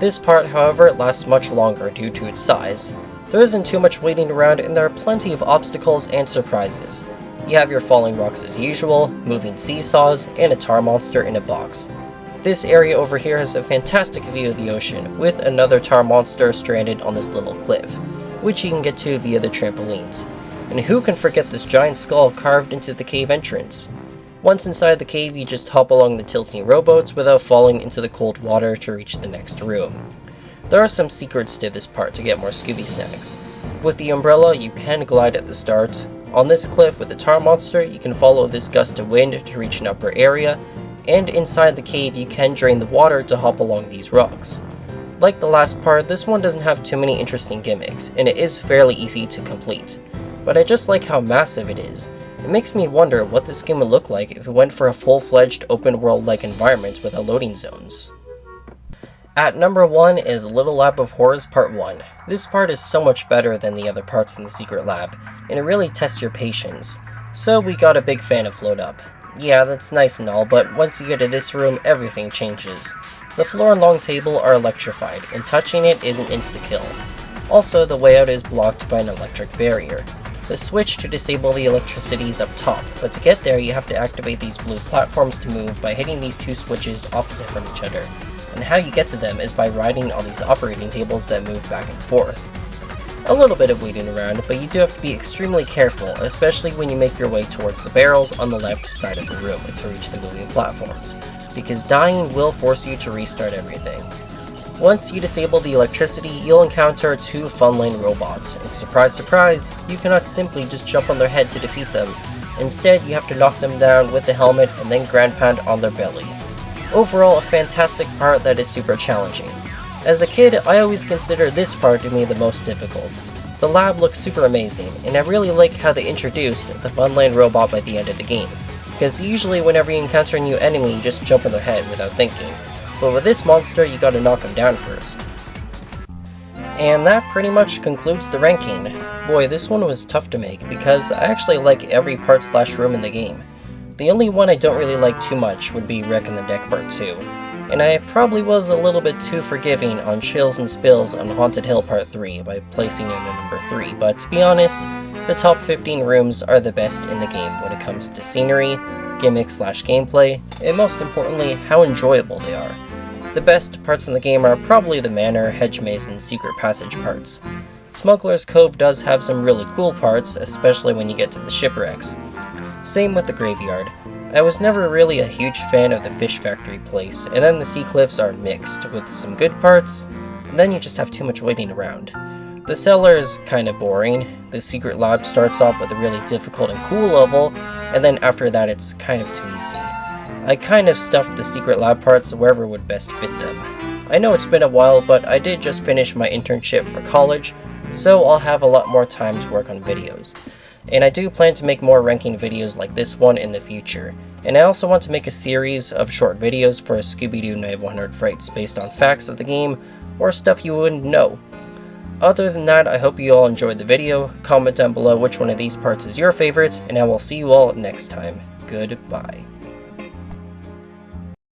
This part, however, lasts much longer due to its size. There isn't too much waiting around, and there are plenty of obstacles and surprises. You have your falling rocks as usual, moving seesaws, and a tar monster in a box. This area over here has a fantastic view of the ocean, with another tar monster stranded on this little cliff, which you can get to via the trampolines. And who can forget this giant skull carved into the cave entrance? Once inside the cave, you just hop along the tilting rowboats without falling into the cold water to reach the next room. There are some secrets to this part to get more Scooby snacks. With the umbrella, you can glide at the start. On this cliff with the tar monster, you can follow this gust of wind to reach an upper area, and inside the cave you can drain the water to hop along these rocks. Like the last part, this one doesn't have too many interesting gimmicks, and it is fairly easy to complete. But I just like how massive it is. It makes me wonder what this game would look like if it went for a full-fledged open world-like environment without loading zones. At number 1 is Little Lab of Horrors Part 1. This part is so much better than the other parts in the secret lab, and it really tests your patience. So we got a big fan of Float Up. Yeah, that's nice and all, but once you get to this room, everything changes. The floor and long table are electrified, and touching it is an insta-kill. Also, the way out is blocked by an electric barrier. The switch to disable the electricity is up top, but to get there you have to activate these blue platforms to move by hitting these two switches opposite from each other, and how you get to them is by riding on these operating tables that move back and forth. A little bit of waiting around, but you do have to be extremely careful, especially when you make your way towards the barrels on the left side of the room to reach the moving platforms, because dying will force you to restart everything. Once you disable the electricity, you'll encounter 2 fun lane robots, and surprise surprise, you cannot simply just jump on their head to defeat them. Instead, you have to knock them down with the helmet and then ground pound on their belly. Overall, a fantastic part that is super challenging. As a kid, I always consider this part to be the most difficult. The lab looks super amazing, and I really like how they introduced the fun lane robot by the end of the game, because usually whenever you encounter a new enemy, you just jump on their head without thinking. But with this monster, you gotta knock him down first. And that pretty much concludes the ranking. Boy, this one was tough to make, because I actually like every part/room in the game. The only one I don't really like too much would be Wreck in the Deck Part 2. And I probably was a little bit too forgiving on Chills and Spills on Haunted Hill Part 3 by placing him at number 3, but to be honest, the top 15 rooms are the best in the game when it comes to scenery, gimmick/gameplay, and most importantly, how enjoyable they are. The best parts in the game are probably the Manor, Hedge Maze, and Secret Passage parts. Smuggler's Cove does have some really cool parts, especially when you get to the shipwrecks. Same with the Graveyard. I was never really a huge fan of the Fish Factory place, and then the Sea Cliffs are mixed, with some good parts, and then you just have too much waiting around. The cellar is kinda boring, the secret lab starts off with a really difficult and cool level, and then after that it's kind of too easy. I kind of stuffed the secret lab parts wherever would best fit them. I know it's been a while, but I did just finish my internship for college, so I'll have a lot more time to work on videos. And I do plan to make more ranking videos like this one in the future. And I also want to make a series of short videos for Scooby Doo Night of 100 Frights based on facts of the game, or stuff you wouldn't know. Other than that, I hope you all enjoyed the video. Comment down below which one of these parts is your favorite, and I will see you all next time. Goodbye.